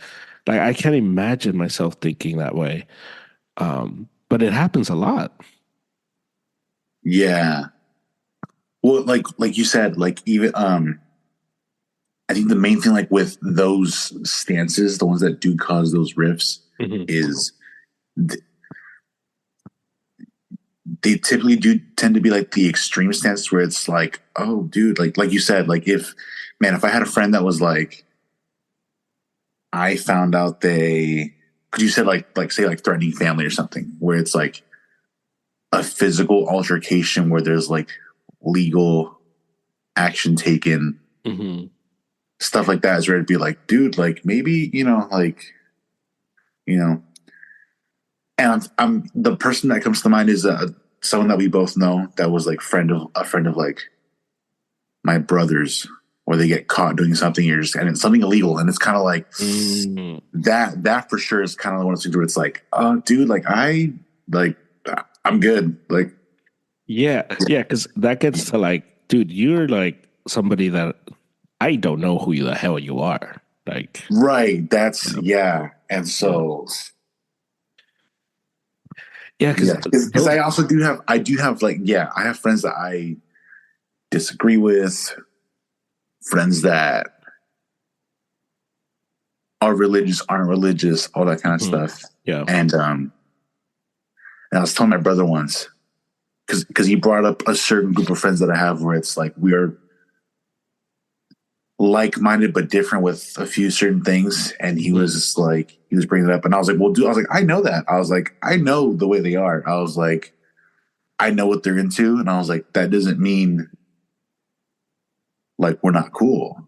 like I can't imagine myself thinking that way. But it happens a lot. Yeah. Well, like you said, like even I think the main thing, like with those stances, the ones that do cause those rifts, Mm-hmm. is th- they typically do tend to be like the extreme stance where it's like, oh, dude, like you said, like if I had a friend that was like, I found out they, because you said like say like threatening family or something, where it's like a physical altercation where there's like legal action taken, Mm-hmm. stuff like that is where it'd be like, dude, like maybe you know, and I'm the person that comes to mind is someone that we both know that was like friend of like my brother's, where they get caught doing something or just and it's something illegal, and it's kind of like Mm. that for sure is kind of one of those things where it's like, dude, like I'm good, like Yeah, yeah, because that gets to like, dude, you're like somebody that I don't know who the hell you are. Like, right, that's yeah, yeah, and yeah, so yeah, because yeah, because those, I do have like yeah, I have friends that I disagree with, friends that are religious, aren't religious, all that kind of mhm, stuff. yeah, And I was telling my brother once because he brought up a certain group of friends that I have where it's like we are like minded but different with a few certain things, and he was mhm, just like he was bringing it up, and I was like, well, dude, I was like, I know that. I was like, I know the way they are. I was like, I know what they're into, and I was like, that doesn't mean like we're not cool.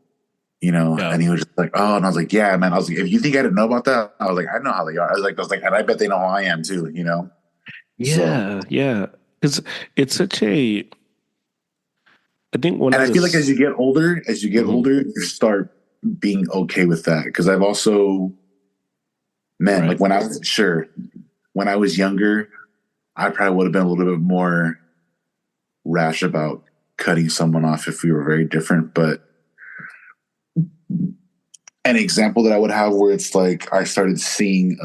yeah, And he was just like, oh, and I was like, yeah, man. I was like, if you think I didn't know about that, I was like, I know how they are. I was like, and I bet they know how I am too. So, yeah, yeah. Because it's such a, I think one and of I the, feel like as you get mhm, older, you start being okay with that. Because I've also, man, right, like when I was younger, I probably would have been a little bit more rash about cutting someone off if we were very different. But an example that I would have where it's like I started seeing,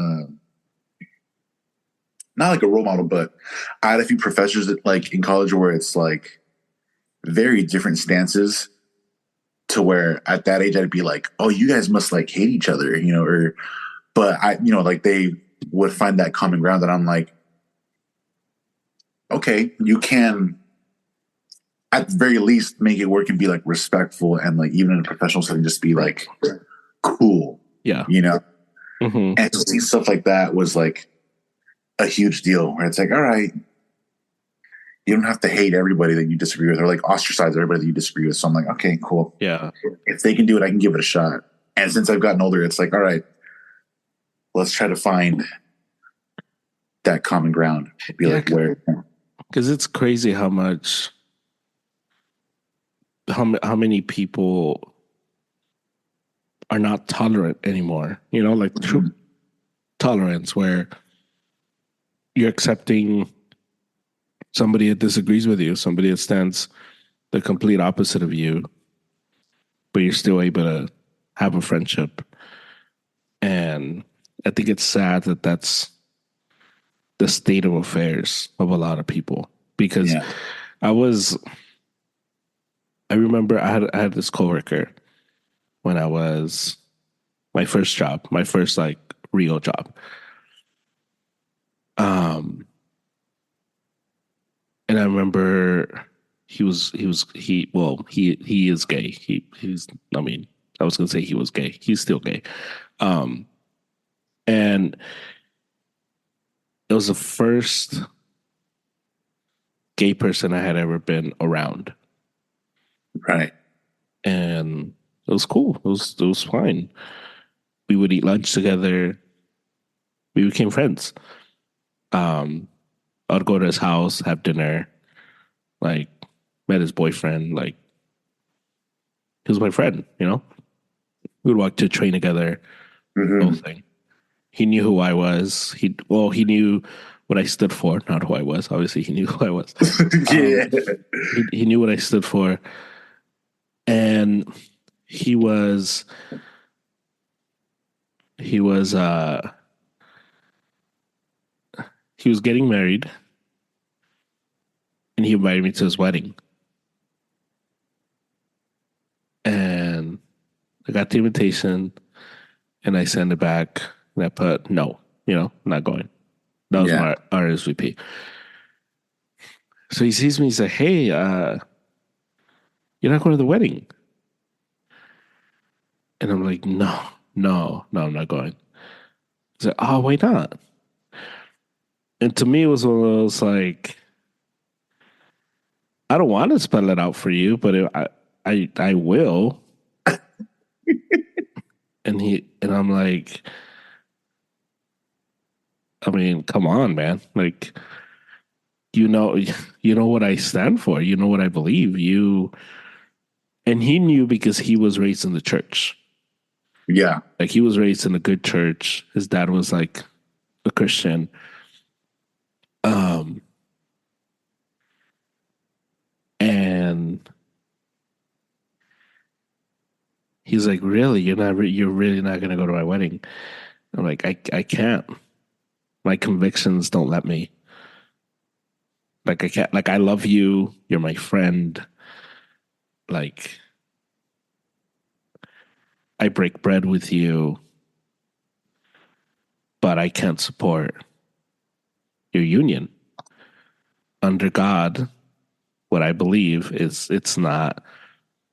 not like a role model, but I had a few professors that like in college where it's like very different stances to where at that age I'd be like, oh, you guys must like hate each other, or but like they would find that common ground that I'm like, okay, you can at the very least make it work and be like respectful and like even in a professional setting just be right, like cool, yeah, you know? hmm, And to see stuff like that was like a huge deal where it's like, all right, you don't have to hate everybody that you disagree with or like ostracize everybody that you disagree with. So I'm like, okay, cool. yeah, If they can do it, I can give it a shot. And since I've gotten older, it's like, all right, let's try to find that common ground. Be yeah. like, where? Because it's crazy how much, how many people are not tolerant anymore. You know, like true Mhm. tolerance where you're accepting somebody that disagrees with you, somebody that stands the complete opposite of you, but you're still able to have a friendship. And I think it's sad that that's the state of affairs of a lot of people because Yeah. I was, I remember I had this coworker when I was my first job, my first like real job. Um, and I remember he is gay. He's I mean, I was gonna say he was gay. He's still gay. Um, and it was the first gay person I had ever been around. Right. And it was cool. It was fine. We would eat lunch together. We became friends. Um, I'd go to his house, have dinner, like met his boyfriend, like he was my friend, you know? We would walk to a train together, whole Hmm. thing. He knew who I was. He knew what I stood for, not who I was. Obviously, he knew who I was. Yeah. He knew what I stood for, and he was he was uh he was getting married, and he invited me to his wedding, and I got the invitation, and I sent it back, and I put no, not going. That was Yeah. my RSVP. So he sees me. He's like, "Hey, you're not going to the wedding?" And I'm like, "No, no, no, I'm not going." He's like, "Oh, why not?" And to me, it was one of those like, I don't want to spell it out for you, but I will. And I'm like, I mean, come on, man. Like, you know, you know what I stand for. You know what I believe. And he knew because he was raised in the church. Yeah. Like he was raised in a good church. His dad was like a Christian. Um, and he's like, really, you're really not gonna go to my wedding. I'm like, I can't. My convictions don't let me. Like I can't. Like I love you. You're my friend. Like I break bread with you, but I can't support your union under God. What I believe is it's not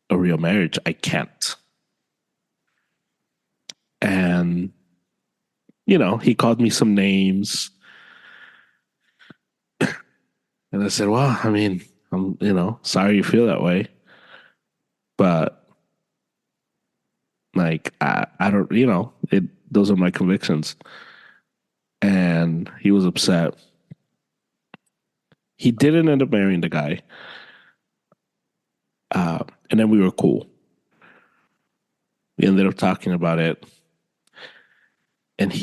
a real marriage. I can't. And he called me some names, and I said, "Well, I mean, I'm sorry you feel that way, but like I don't, it. Those are my convictions." And he was upset. He didn't end up marrying the guy, and then we were cool. We ended up talking about it, and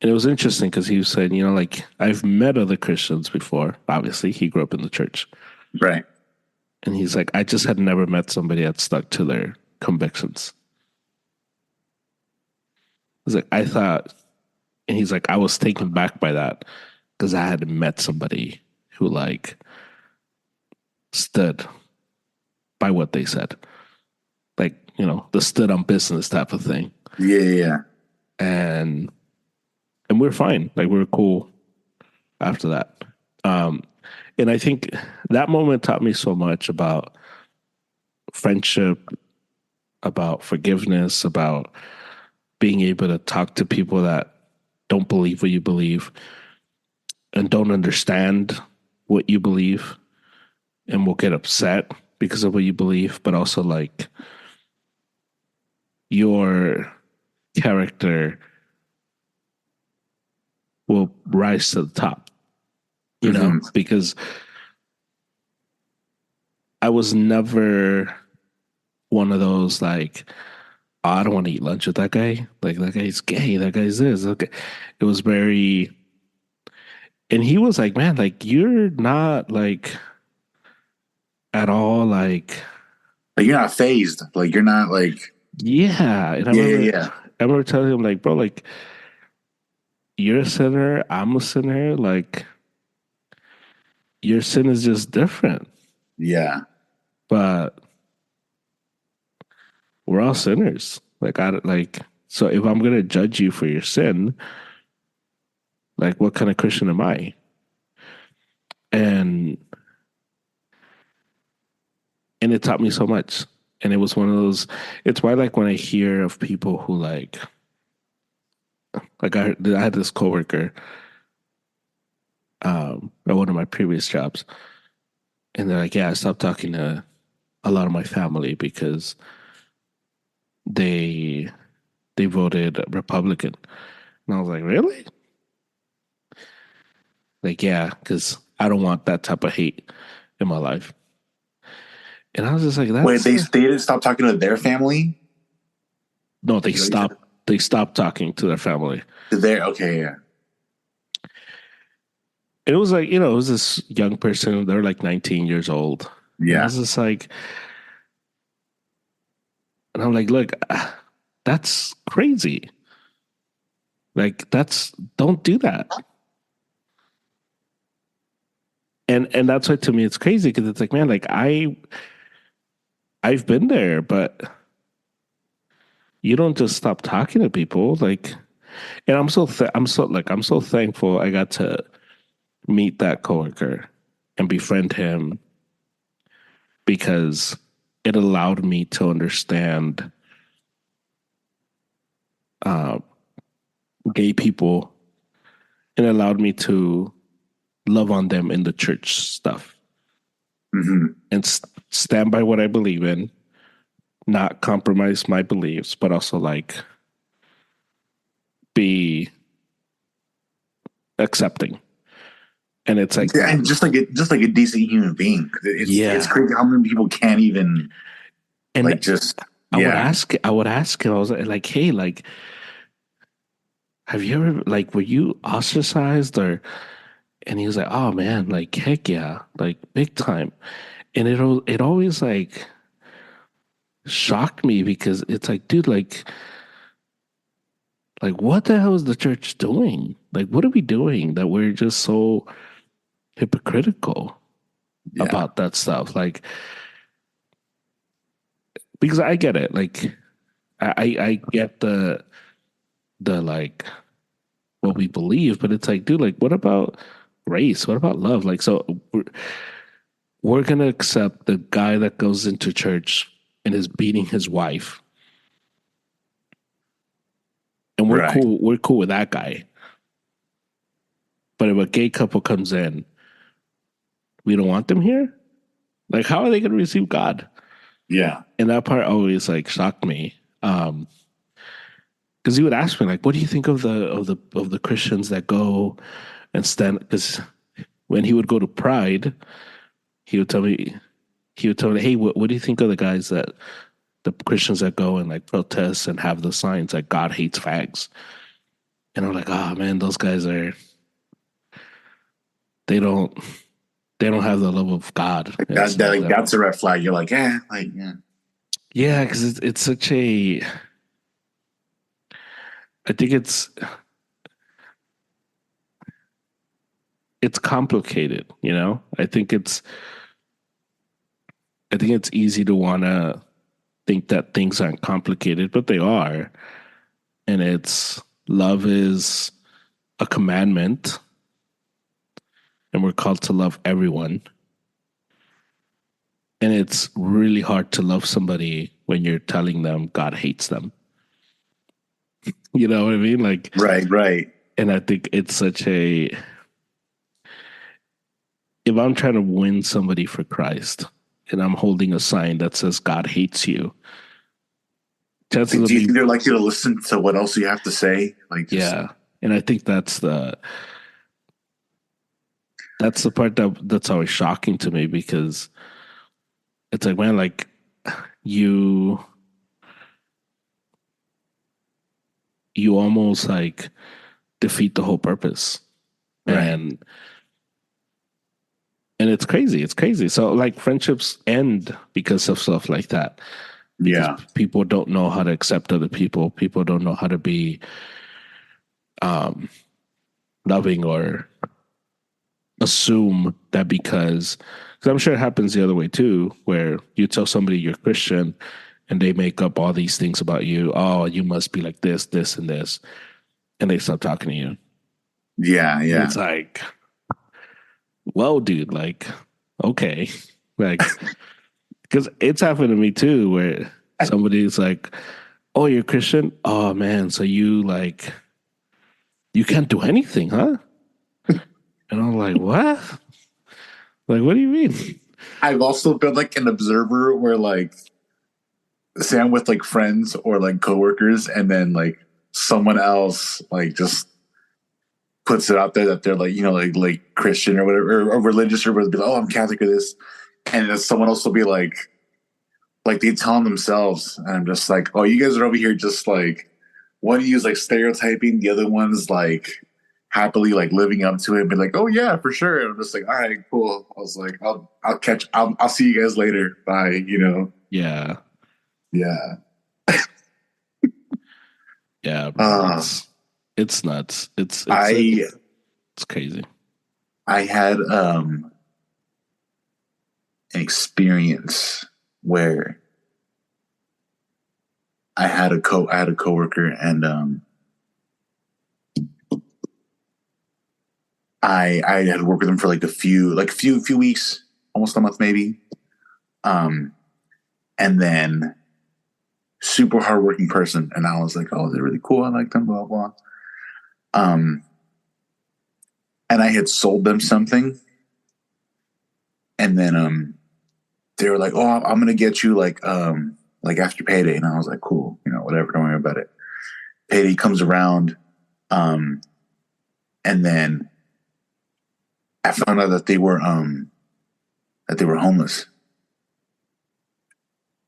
and it was interesting because he was saying, like I've met other Christians before. Obviously, he grew up in the church, Right. and he's like, I just had never met somebody that stuck to their convictions. He's like, I thought, and he's like, I was taken back by that because I had met somebody who like stood by what they said, like the stood on business type of thing, Yeah. Yeah. and we're fine, like we're cool after that. Um, and I think that moment taught me so much about friendship, about forgiveness, about being able to talk to people that don't believe what you believe and don't understand what you believe and will get upset because of what you believe, but also like your character will rise to the top, Hmm. because I was never one of those like, oh, I don't want to eat lunch with that guy. Like that guy's gay. That guy's this. Okay. It was very, and he was like, man, like you're not like at all like, Like you're not phased. Like you're not like. yeah. And Yeah. Yeah. Yeah. I remember telling him like, bro, like you're a sinner. I'm a sinner. Like your sin is just different, Yeah. but we're all sinners. Like I like, so if I'm gonna judge you for your sin, like what kind of Christian am I? And it taught me so much. And it was one of those. It's why like when I hear of people who I had this coworker at one of my previous jobs, and they're like, yeah, I stopped talking to a lot of my family because they they voted Republican. And I was like, really? Like, yeah, because I don't want that type of hate in my life. And I was just like, Wait, that's they didn't stop talking to their family? no, they Is that what you said? stopped. they stopped talking to their family. There, okay, yeah, It was like, it was this young person. They're like 19 years old. And I yeah. was just like, and I'm like, look, that's crazy. Like, don't do that. And that's why to me it's crazy because it's like, man, like I've been there, but you don't just stop talking to people. Like, and I'm so thankful I got to meet that coworker and befriend him because it allowed me to understand uh, gay people and allowed me to love on them in the church stuff and stand by what I believe in, not compromise my beliefs, but also like be accepting. And it's like, Yeah, and just like a decent human being. It's yeah. crazy how many people can't even And like just yeah. I would ask him, I was like, hey, like, have you ever like were you ostracized or and he was like, oh man, like heck yeah, like big time. And it always like shocked me because it's like, dude, like what the hell is the church doing? Like what are we doing that we're just so hypocritical Yeah. about that stuff? Like because I get it. Like I get the like what we believe, but it's like, dude, like what about grace? What about love? Like so we're gonna accept the guy that goes into church and is beating his wife. And Right. we're cool with that guy. But if a gay couple comes in, we don't want them here? Like how are they gonna receive God? Yeah. And that part always like shocked me. Because he would ask me like, "What do you think of the Christians that go and stand?" Because when he would go to Pride, he would tell me, "Hey, what do you think of the guys that the Christians that go and like protest and have the signs like God hates fags?" And I'm like, "Oh man, those guys are they don't they don't have the love of God Like that inside like them." that's a red flag. You're like, like yeah. Yeah, because it's such a. I think it's complicated. I think it's easy to want to think that things aren't complicated, but they are. And it's love is a commandment, and we're called to love everyone. And it's really hard to love somebody when you're telling them God hates them. You know what I mean? Like, Right, right. and I think it's such a. If I'm trying to win somebody for Christ and I'm holding a sign that says God hates you, chances Like, of do you me, think they're likely to listen to what else you have to say? Like just yeah. And I think that's the part that's always shocking to me because it's like, man, like you you almost like defeat the whole purpose. right. And it's crazy. It's crazy. So like friendships end because of stuff like that. Because Yeah. people don't know how to accept other people. People don't know how to be um loving or assume that because I'm sure it happens the other way too, where you tell somebody you're Christian and they make up all these things about you. Oh, you must be like this, and this, and they stop talking to you. Yeah, And yeah. it's like, well, dude, like, okay, like, because it's happened to me too, where somebody's like, "Oh, you're Christian? Oh man, so you can't do anything, huh?" And I'm like, "What? Like, what do you mean?" I've also been like an observer where like say I'm with like friends or like coworkers and then like someone else like just puts it out there that they're like, like Christian or whatever or religious or whatever, oh, I'm Catholic or this. And then someone else will be like they tell them themselves, and I'm just like, oh, you guys are over here just like one use like stereotyping, the other one's like happily like living up to it, but like, oh yeah, for sure. And I'm just like, all right, cool. I was like, I'll see you guys later. Bye. You know. Yeah. Yeah. Yeah, bro. Uh It's nuts. I It's crazy. I had an experience where I had a coworker and I had worked with him for like a few weeks, almost a month maybe. Um and then super hardworking person. And I was like, oh, they're really cool. I like them, blah blah. Um and I had sold them something and then they were like, oh, I'm gonna get you like after payday. And I was like, cool, you know, whatever, don't worry about it. Payday comes around, um, and then I found out that they were homeless.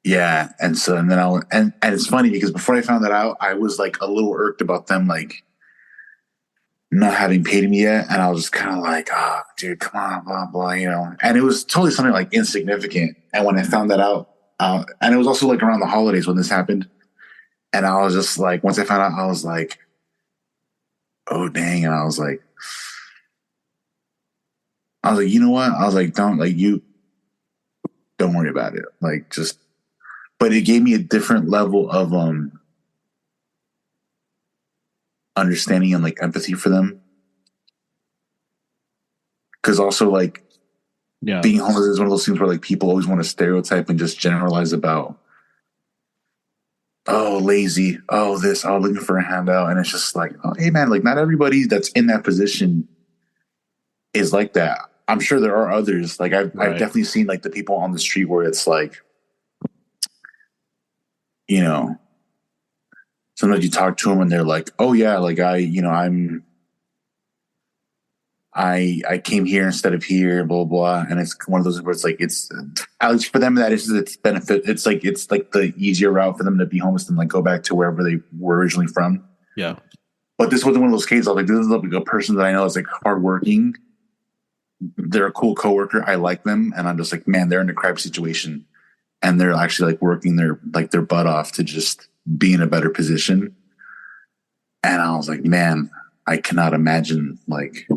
Yeah, and then and it's funny because before I found that out, I was like a little irked about them like not having paid me yet, and I was just kind of like, ah, oh, dude, come on, blah blah, you know. And it was totally something like insignificant. And when I found that out, and it was also like around the holidays when this happened, and I was just like, once I found out, I was like, oh dang, and I was like, you know what? I was like, don't worry about it, like just. But it gave me a different level of understanding and like empathy for them, because also like Yeah. being homeless is one of those things where like people always want to stereotype and just generalize about, oh, lazy, oh, this, oh, looking for a handout. And it's just like, oh, hey, man, like not everybody that's in that position is like that. I'm sure there are others. Like I've Right. definitely seen like the people on the street where it's like, you know, sometimes you talk to them and they're like, oh yeah, like I came here instead of here, blah blah. And it's one of those where it's like it's at least for them that is its benefit. It's like the easier route for them to be homeless and like go back to wherever they were originally from. Yeah. But this wasn't one of those cases. I was like, this is like a person that I know is like hardworking. They're a cool coworker. I like them, and I'm just like, man, they're in a crap situation, and they're actually like working their butt off to just be in a better position. And I was like, man, I cannot imagine like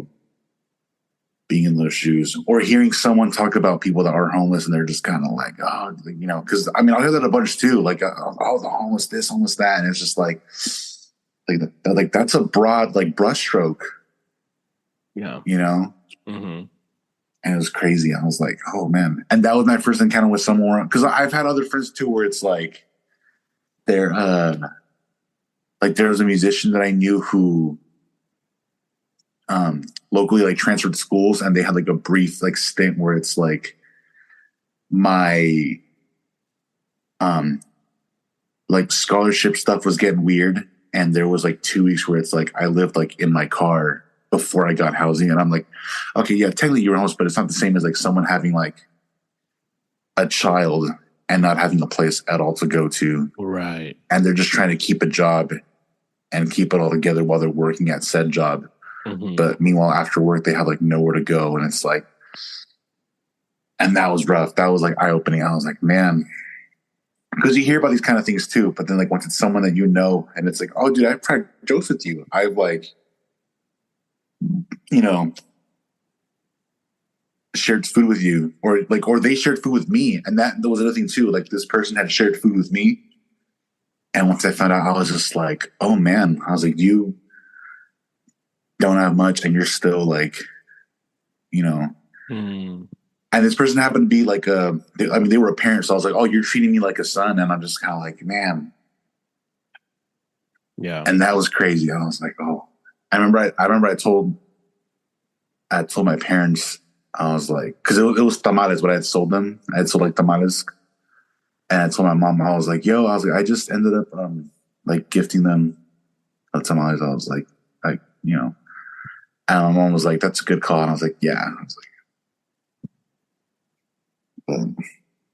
being in those shoes or hearing someone talk about people that are homeless and they're just kind of like, oh, you know, because I mean, I hear that a bunch too, like, oh, the homeless this, homeless that. And it's just like that's a broad, like, brushstroke, Yeah. you know? Mm-hmm. And it was crazy. I was like, oh, man. And that was my first encounter with someone, because I've had other friends too where it's they're, like, there was a musician that I knew who, locally like transferred schools, and they had like a brief like stint where it's like my um like scholarship stuff was getting weird, and there was like 2 weeks where it's like I lived like in my car before I got housing, and I'm like, okay, yeah, technically you're homeless, but it's not the same as like someone having like a child and not having a place at all to go to, Right. and they're just trying to keep a job and keep it all together while they're working at said job. Mm-hmm. But meanwhile, after work, they have like nowhere to go, and it's like, and that was rough. That was like eye opening. I was like, man, because you hear about these kind of things too, but then like once it's someone that you know, and it's like, oh, dude, I've tried jokes with you. I've like, you know, shared food with you, or they shared food with me, and that was another thing too. Like this person had shared food with me, and once I found out, I was just like, oh man, I was like, you don't have much, and you're still like, you know. Mm. And this person happened to be like I mean, they were a parent, so I was like, oh, you're treating me like a son, and I'm just kind of like, man. Yeah. And that was crazy. I was like, oh, I remember I told my parents, I was like, because it was tamales, what I had sold them. I had sold like tamales, and I told my mom, I was like, yo, I was like, I just ended up like gifting them tamales. I was like, you know, and my mom was like, that's a good call, and I was like, yeah. I was like,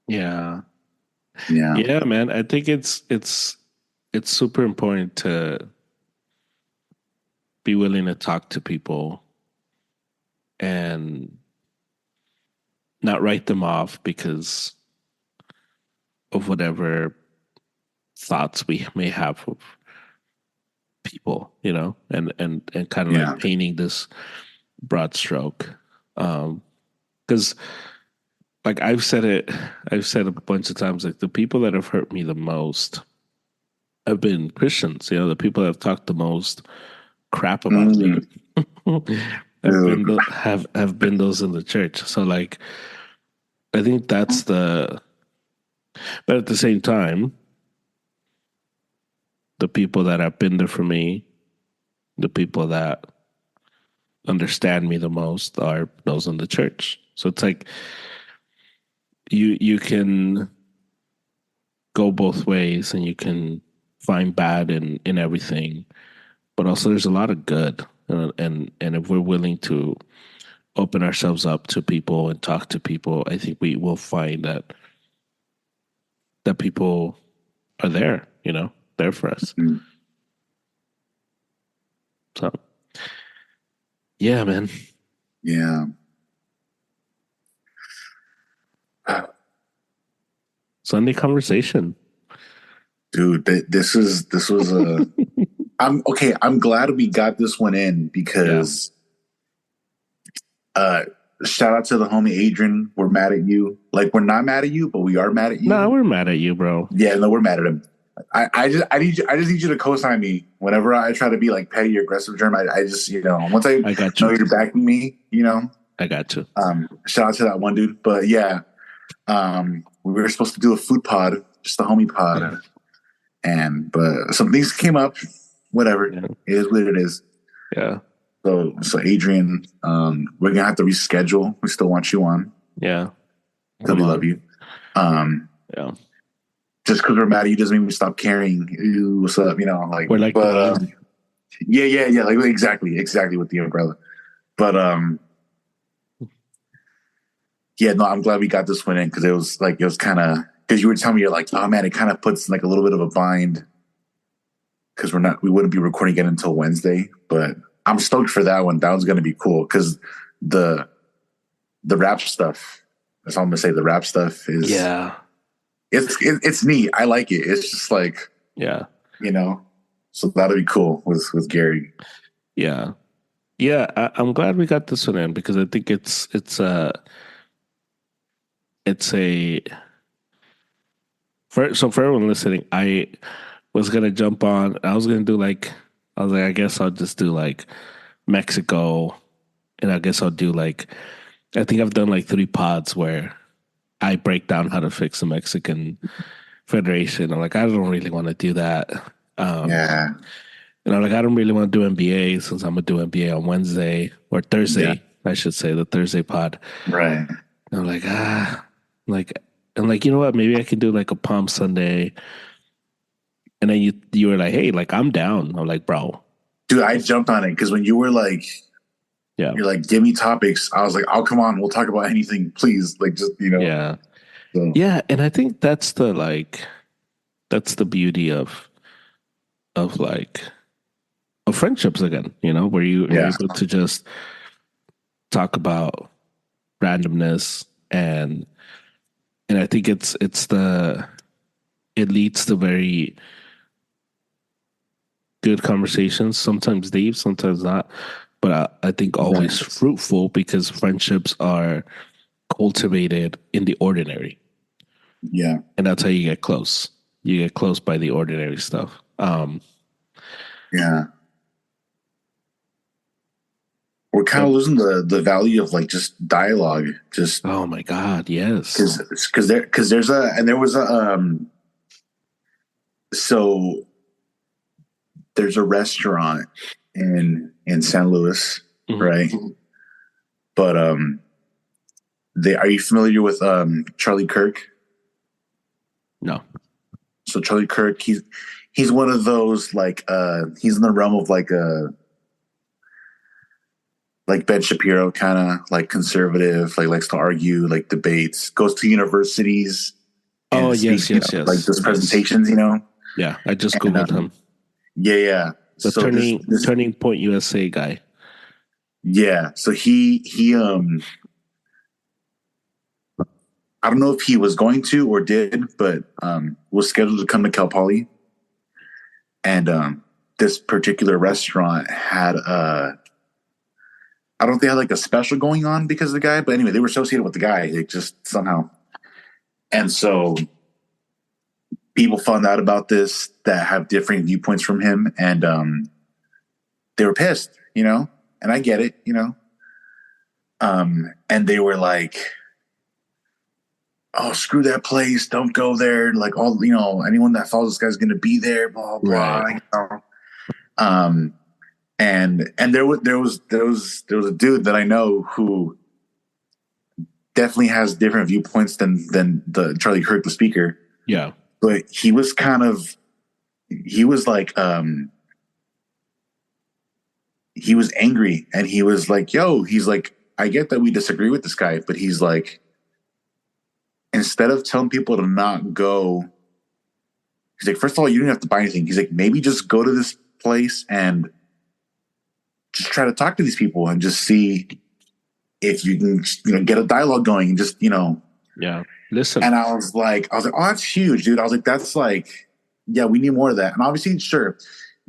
Yeah. yeah, Yeah, man. I think it's super important to be willing to talk to people and not write them off because of whatever thoughts we may have of people, you know, and kind of Yeah. like painting this broad stroke. Because like I've said a bunch of times, like the people that have hurt me the most have been Christians. You know, the people that have talked the most crap about me Mm, dude. have been those in the church. So like, I think that's the. But at the same time, the people that have been there for me, the people that understand me the most are those in the church. So it's like you can go both ways and you can find bad in everything, but also there's a lot of good. And if we're willing to open ourselves up to people and talk to people, I think we will find that people are there, you know, there for us. Mm, So yeah, man. yeah. Sunday conversation. Dude, this was a. I'm okay. I'm glad we got this one in Yeah. because uh shout out to the homie Adrian. We're mad at you. Like we're not mad at you, but we are mad at No, you. we're mad at you, bro. Yeah, no, we're mad at him. I just need you to co-sign me whenever I try to be like petty or aggressive, Germ. I just once I I got know you. you're backing me, I got you. shout out to that one dude. But yeah, we were supposed to do a food pod, just a homie pod, Yeah. and but some things came up. Whatever, Yeah. it is what it is. Yeah. So Adrian, we're gonna have to reschedule. We still want you on Yeah. because we love you. Yeah. Just because we're mad at you doesn't mean we stop caring. Ew, what's up? Like We're like but the meme. yeah, like exactly with the umbrella. But yeah, no, I'm glad we got this one in because it was kind of because you were telling me you're like, oh man, it kind of puts like a little bit of a bind because we wouldn't be recording again until Wednesday. But I'm stoked for that one. That one's gonna be cool because the rap stuff. That's all I'm gonna say. The rap stuff is it's neat. I like it. It's just like so that'll be cool with Gary. Yeah. Yeah, I'm glad we got this one in because I think it's a for everyone listening. I was gonna jump on. I was gonna do like I was like I guess I'll just do like Mexico, and I guess I'll do like I think I've done like 3 pods where I break down how to fix the Mexican Federation. I'm like I don't really want to do that. Yeah, And I'm like, I don't really want to do NBA since I'm gonna do NBA on Wednesday or yeah, Thursday, I should say, the Thursday pod. right. And I'm like, like, and like, you know what? Maybe I can do like a Palm Sunday. And then you were like, hey, like I'm down. I'm like, bro, Dude, I jumped on it because when you were like, yeah, you're like, give me topics. I was like, oh, come on, we'll talk about anything, please. Like, just yeah, So, yeah. And I think that's the beauty of like of friendships again. You know, where you are yeah, able to just talk about randomness and I think it leads to very good conversations. Sometimes deep, sometimes not, but I think always right. fruitful because friendships are cultivated in the ordinary, Yeah, and that's how you get close. You get close by the ordinary stuff. yeah. We're kind But of losing the value of like just dialogue, just oh my god, yes, because there's a and there was a so there's a restaurant in San Luis, mm-hmm. right? But they are you familiar with Charlie Kirk? No, So Charlie Kirk, he's one of those like he's in the realm of like Ben Shapiro kind of like conservative, like likes to argue, like debates, goes to universities oh and yes, speaks, yes, like yes, does yes, presentations, yeah. I just and googled him. yeah, yeah. The So this Turning Point USA guy. yeah. So he I don't know if he was going to or did, but was scheduled to come to Cal Poly, and this particular restaurant had I don't think they had like a special going on because of the guy, but anyway, they were associated with the guy. It just somehow, and so people found out about this that have different viewpoints from him, and they were pissed, and I get it. And they were like, "Oh, screw that place! Don't go there!" Like all anyone that follows this guy's going to be there. Blah blah. Right. Um, and there was a dude that I know who definitely has different viewpoints than the Charlie Kirk, the speaker. Yeah. But he was like he was angry, and he was like, "Yo," he's like, "I get that we disagree with this guy, but he's like, instead of telling people to not go, he's like, first of all, you don't have to buy anything. He's like, maybe just go to this place and just try to talk to these people and just see if you can, get a dialogue going and just, Yeah. Listen. And I was like, oh, that's huge, dude. I was like, that's like, yeah, we need more of that. And obviously, sure,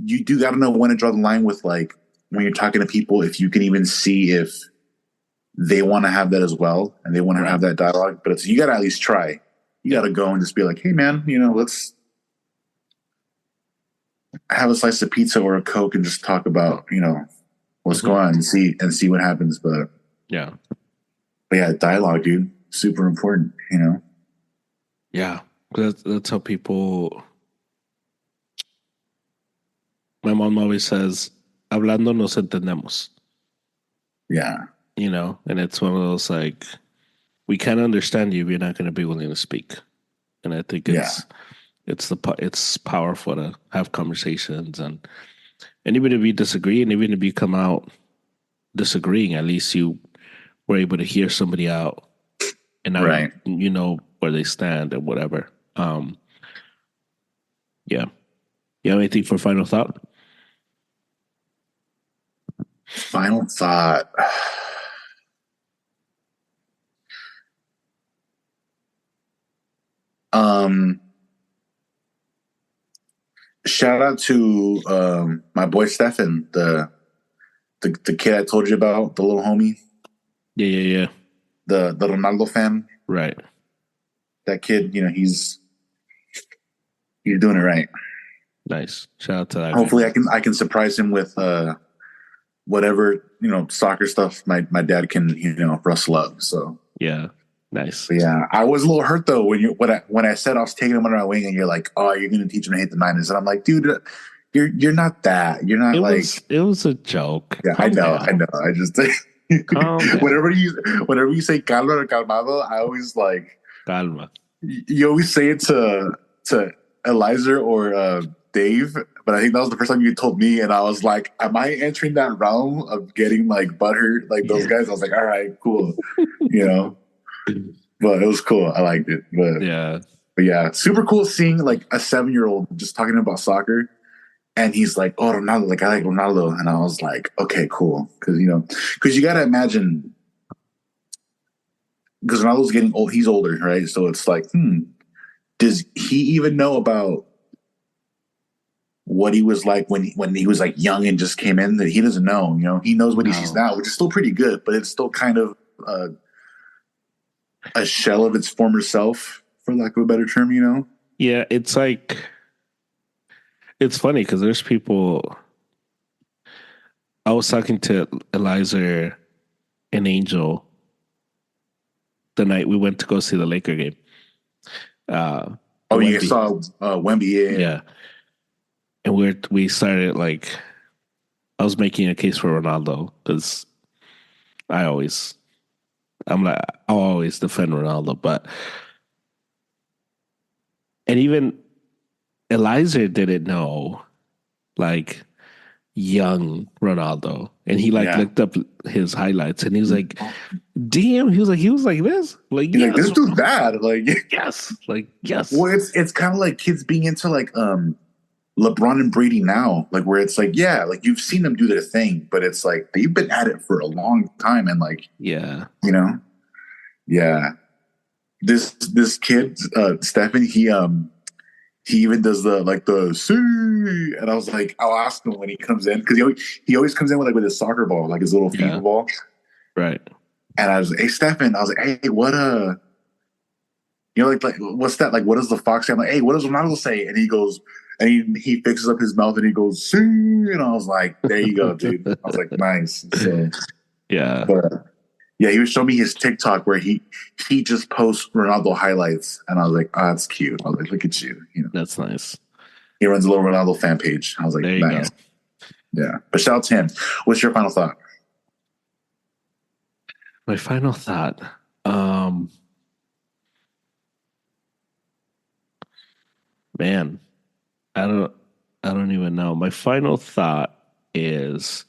you do got to know when to draw the line with like when you're talking to people, if you can even see if they want to have that as well and they want to have that dialogue. But you got to at least try. You got to go and just be like, hey, man, let's have a slice of pizza or a Coke and just talk about, what's going on and see what happens. But yeah, dialogue, dude, super important. Yeah, that's how people. My mom always says, "Hablando nos entendemos." Yeah, and it's one of those like, we can't understand you if you're not going to be willing to speak. And I think it's powerful to have conversations, and even if you disagree, and even if you come out disagreeing, at least you were able to hear somebody out, and now you know where they stand and whatever. Yeah. You have anything for final thought? Final thought. Shout out to my boy Stefan, the kid I told you about, the little homie. Yeah. The Ronaldo fan. Right. That kid, he's doing it right. Nice. Shout out to that. Hopefully I can surprise him with whatever, soccer stuff my dad can, rustle up. So yeah. Nice. But yeah, I was a little hurt though when I said I was taking him under my wing, and you're like, "Oh, you're going to teach him to hate the Niners," and I'm like, "Dude, you're not that. You're not it was a joke. Yeah, I know. I just whenever you say calma or calmado, I always like calma. You always say it to Eliza or Dave, but I think that was the first time you told me, and I was like, "Am I entering that realm of getting like butthurt like those guys?" I was like, "All right, cool," But it was cool. I liked it. But yeah, super cool seeing like a 7-year-old just talking about soccer, and he's like, "Oh, Ronaldo, like I like Ronaldo," and I was like, "Okay, cool," because you got to imagine, because Ronaldo's getting old. He's older, right? So it's like, does he even know about what he was like when he was like young and just came in? That he doesn't know. He knows what he sees now, which is still pretty good, but it's still kind of a shell of its former self, for lack of a better term, Yeah, it's like, it's funny because there's people. I was talking to Eliza and Angel the night we went to go see the Laker game. You saw Wemby, yeah. And we started like, I was making a case for Ronaldo because I'll always defend Ronaldo, and even Eliza didn't know like young Ronaldo, and he looked up his highlights, and he was like, "Damn!" He was like this, like yes. Like, this dude's bad, like yes, like yes. Well, it's kind of like kids being into like LeBron and Brady now, like where it's like, yeah, like you've seen them do their thing, but it's like they've been at it for a long time, and like, Yeah. you know, yeah. This kid, Stephen, he even does the like the see, and I was like, I'll ask him when he comes in because he always comes in with like with his soccer ball, like his little Yeah. FIFA ball, Right. and I was like, hey Stephen, I was like, hey, what you know, like what's that? Like, what does the fox say? I'm like, hey, what does Ronaldo say? And he goes, and he fixes up his mouth and he goes, see, and I was like, there you go, dude. I was like, nice. So, Yeah. but yeah, he was showing me his TikTok where he just posts Ronaldo highlights, and I was like, oh, that's cute. I was like, look at you, you know. That's nice. He runs a little Ronaldo fan page. I was like, There you nice. go. Yeah. But shout out to him. What's your final thought? My final thought. Man, I don't I don't even know. My final thought is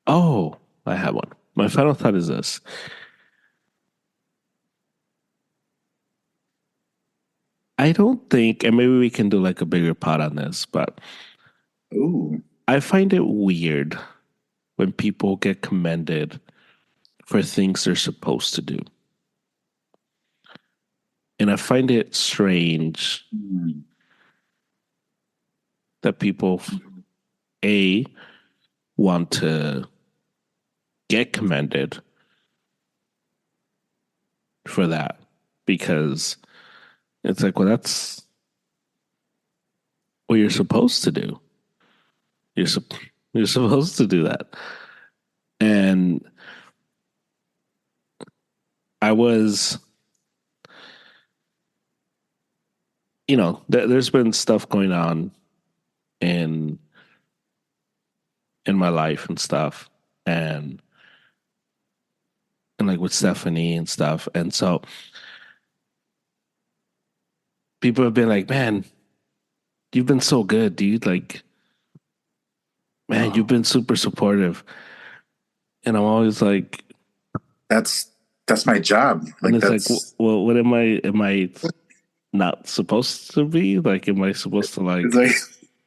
oh, I have one. My final thought is this. I don't think, and maybe we can do like a bigger pot on this, but Ooh. I find it weird when people get commended for things they're supposed to do. And I find it strange Mm. that people, A, want to get commended for that because it's like, well, that's what you're supposed to do. You're, you're supposed to do that. And I was, there's been stuff going on in in my life and stuff, and like with Stephanie and stuff, and so people have been like, "Man, you've been so good, dude. Like, man, you've Oh, been super supportive." And I'm always like, that's that's my job. and Like it's like, that's well, what am I? Am I not supposed to be? Like, am I supposed to it's like like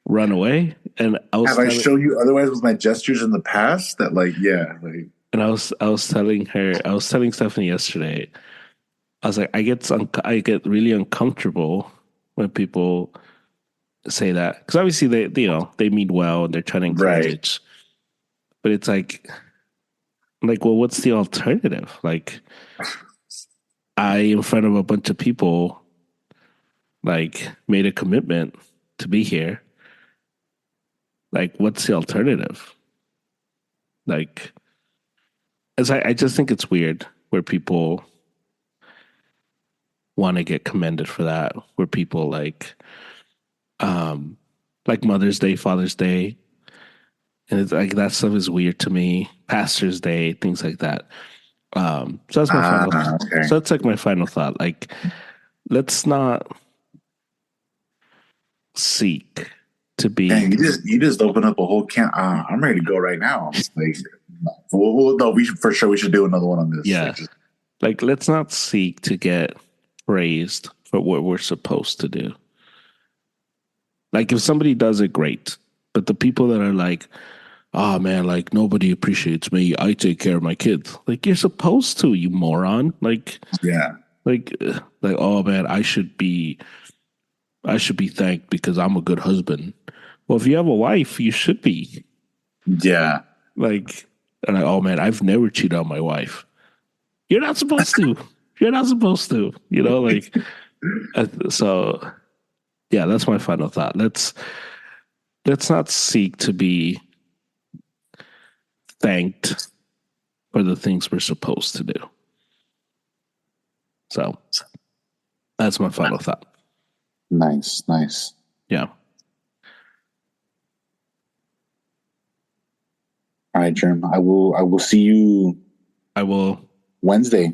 run away? And I was have I telling, shown you otherwise with my gestures in the past that like yeah, like and I was telling her, I was telling Stephanie yesterday. I was like, I get really uncomfortable when people say that because obviously they mean well and they're trying to right. encourage, but it's like, well, what's the alternative? Like, I in front of a bunch of people like made a commitment to be here. Like, what's the alternative? Like, as I just think it's weird where people want to get commended for that, where people um like Mother's Day, Father's Day, and it's like that stuff is weird to me. Pastor's Day, things like that. So that's my final. Okay. So that's like my final thought. Like, let's not seek to be. Dang, you just open up a whole can. I'm ready to go right now. Like, no, for sure we should do another one on this. Like, Yeah, just like let's not seek to get praised for what we're supposed to do. Like, if somebody does it, great. But the people that are like, oh man, like nobody appreciates me. I take care of my kids. Like, you're supposed to, you moron. yeah, Like, oh man, I should be thanked because I'm a good husband. Well, if you have a wife, you should be. yeah, Like, and oh man, I've never cheated on my wife. You're not supposed to. You're not supposed to. So yeah, that's my final thought. Let's not seek to be thanked for the things we're supposed to do. So that's my final thought. nice, nice. Yeah. All right, Germ. I will see you I will Wednesday.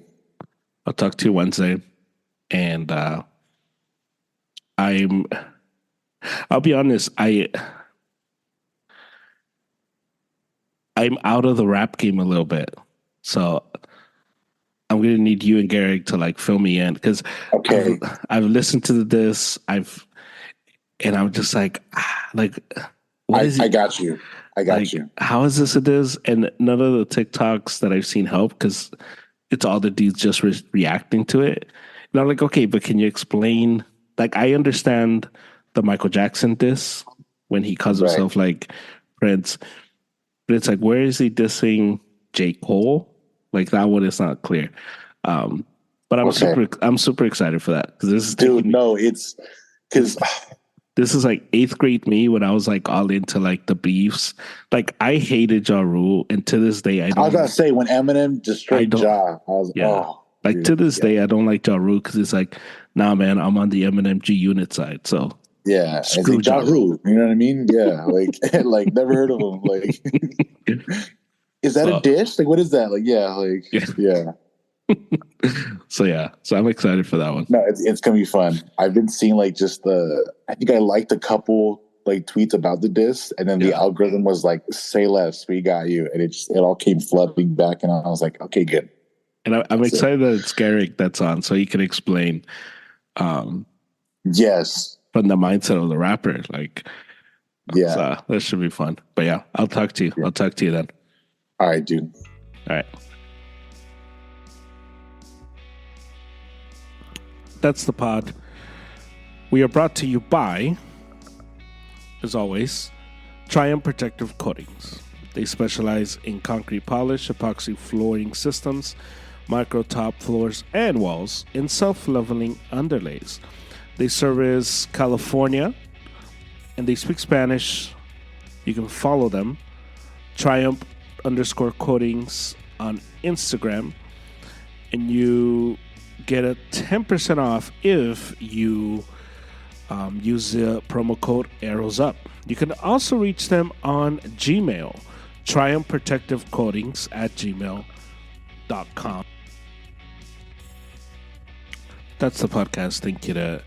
I'll talk to you Wednesday. And I'm I'll be honest, I'm out of the rap game a little bit. So I'm gonna need you and Garrick to like fill me in because I've Okay. I've listened to this. and I'm just like, what is I he? got you. I got Like, you. how is this? It is, and none of the TikToks that I've seen help because it's all the dudes just reacting to it. And I'm like, okay, but can you explain? Like, I understand the Michael Jackson diss when he calls Right. himself like Prince, but it's like, where is he dissing J. Cole? Like that one is not clear. Um, but Okay. I'm super excited for that because this is Dude, taking me. no, it's because This is like eighth grade me when I was like all into like the beefs. Like I hated Ja Rule, and to this day I was gonna say when Eminem just I straight don't. jaw, I was Yeah, like to dude, this yeah. day I don't like Ja Rule because it's like, nah, man, I'm on the Eminem G Unit side, so Yeah. It's screw like Ja Ja Rule. Rule, you know what I mean? Yeah, like like never heard of him. Like, is that a So dish? Like what is that? Like, yeah, like yeah, yeah. so yeah, so I'm excited for that one. No, it's gonna be fun. I've been seeing like just I think I liked a couple like tweets about the disc, and then the Yeah, algorithm was like, "Say less, we got you," and it all came flooding back, and I was like, "Okay, good." and I'm That's it. excited that it's Garrick that's on, so he can explain um, Yes, from the mindset of the rapper. Like, yeah, so that should be fun. But yeah, I'll talk to you. yeah. I'll talk to you then. All right, dude. All right. That's the pod. We are brought to you by, as always, Triumph Protective Coatings. They specialize in concrete polish, epoxy flooring systems, micro top floors and walls, and self-leveling underlays. They service California, and they speak Spanish. You can follow them, Triumph_coatings on Instagram, and you get a 10% off if you use the promo code ArrowsUp. You can also reach them on Gmail, triumphprotectivecoatings@gmail.com. That's the podcast. Thank you to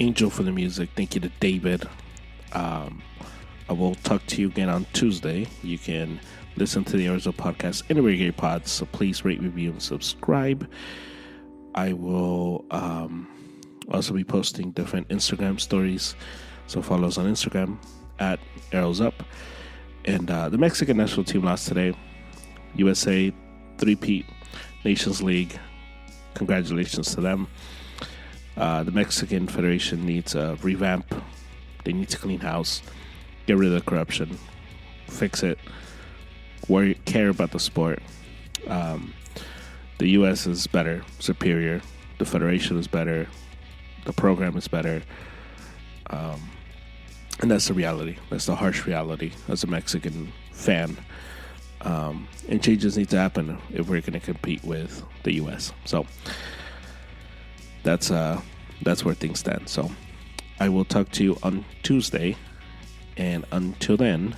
Angel for the music. Thank you to David. I will talk to you again on Tuesday. You can listen to the Arizona podcast anywhere you get your pods. So please rate, review, and subscribe. I will also be posting different Instagram stories. So follow us on Instagram at ArrowsUp. And the Mexican national team lost today. USA 3-peat Nations League. Congratulations to them. The Mexican Federation needs a revamp. They need to clean house, get rid of the corruption, fix it, care about the sport. The U.S. is better, superior. The Federation is better. The program is better. And that's the reality. That's the harsh reality as a Mexican fan. And changes need to happen if we're going to compete with the U.S. So that's where things stand. So I will talk to you on Tuesday. And until then,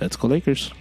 let's go Lakers.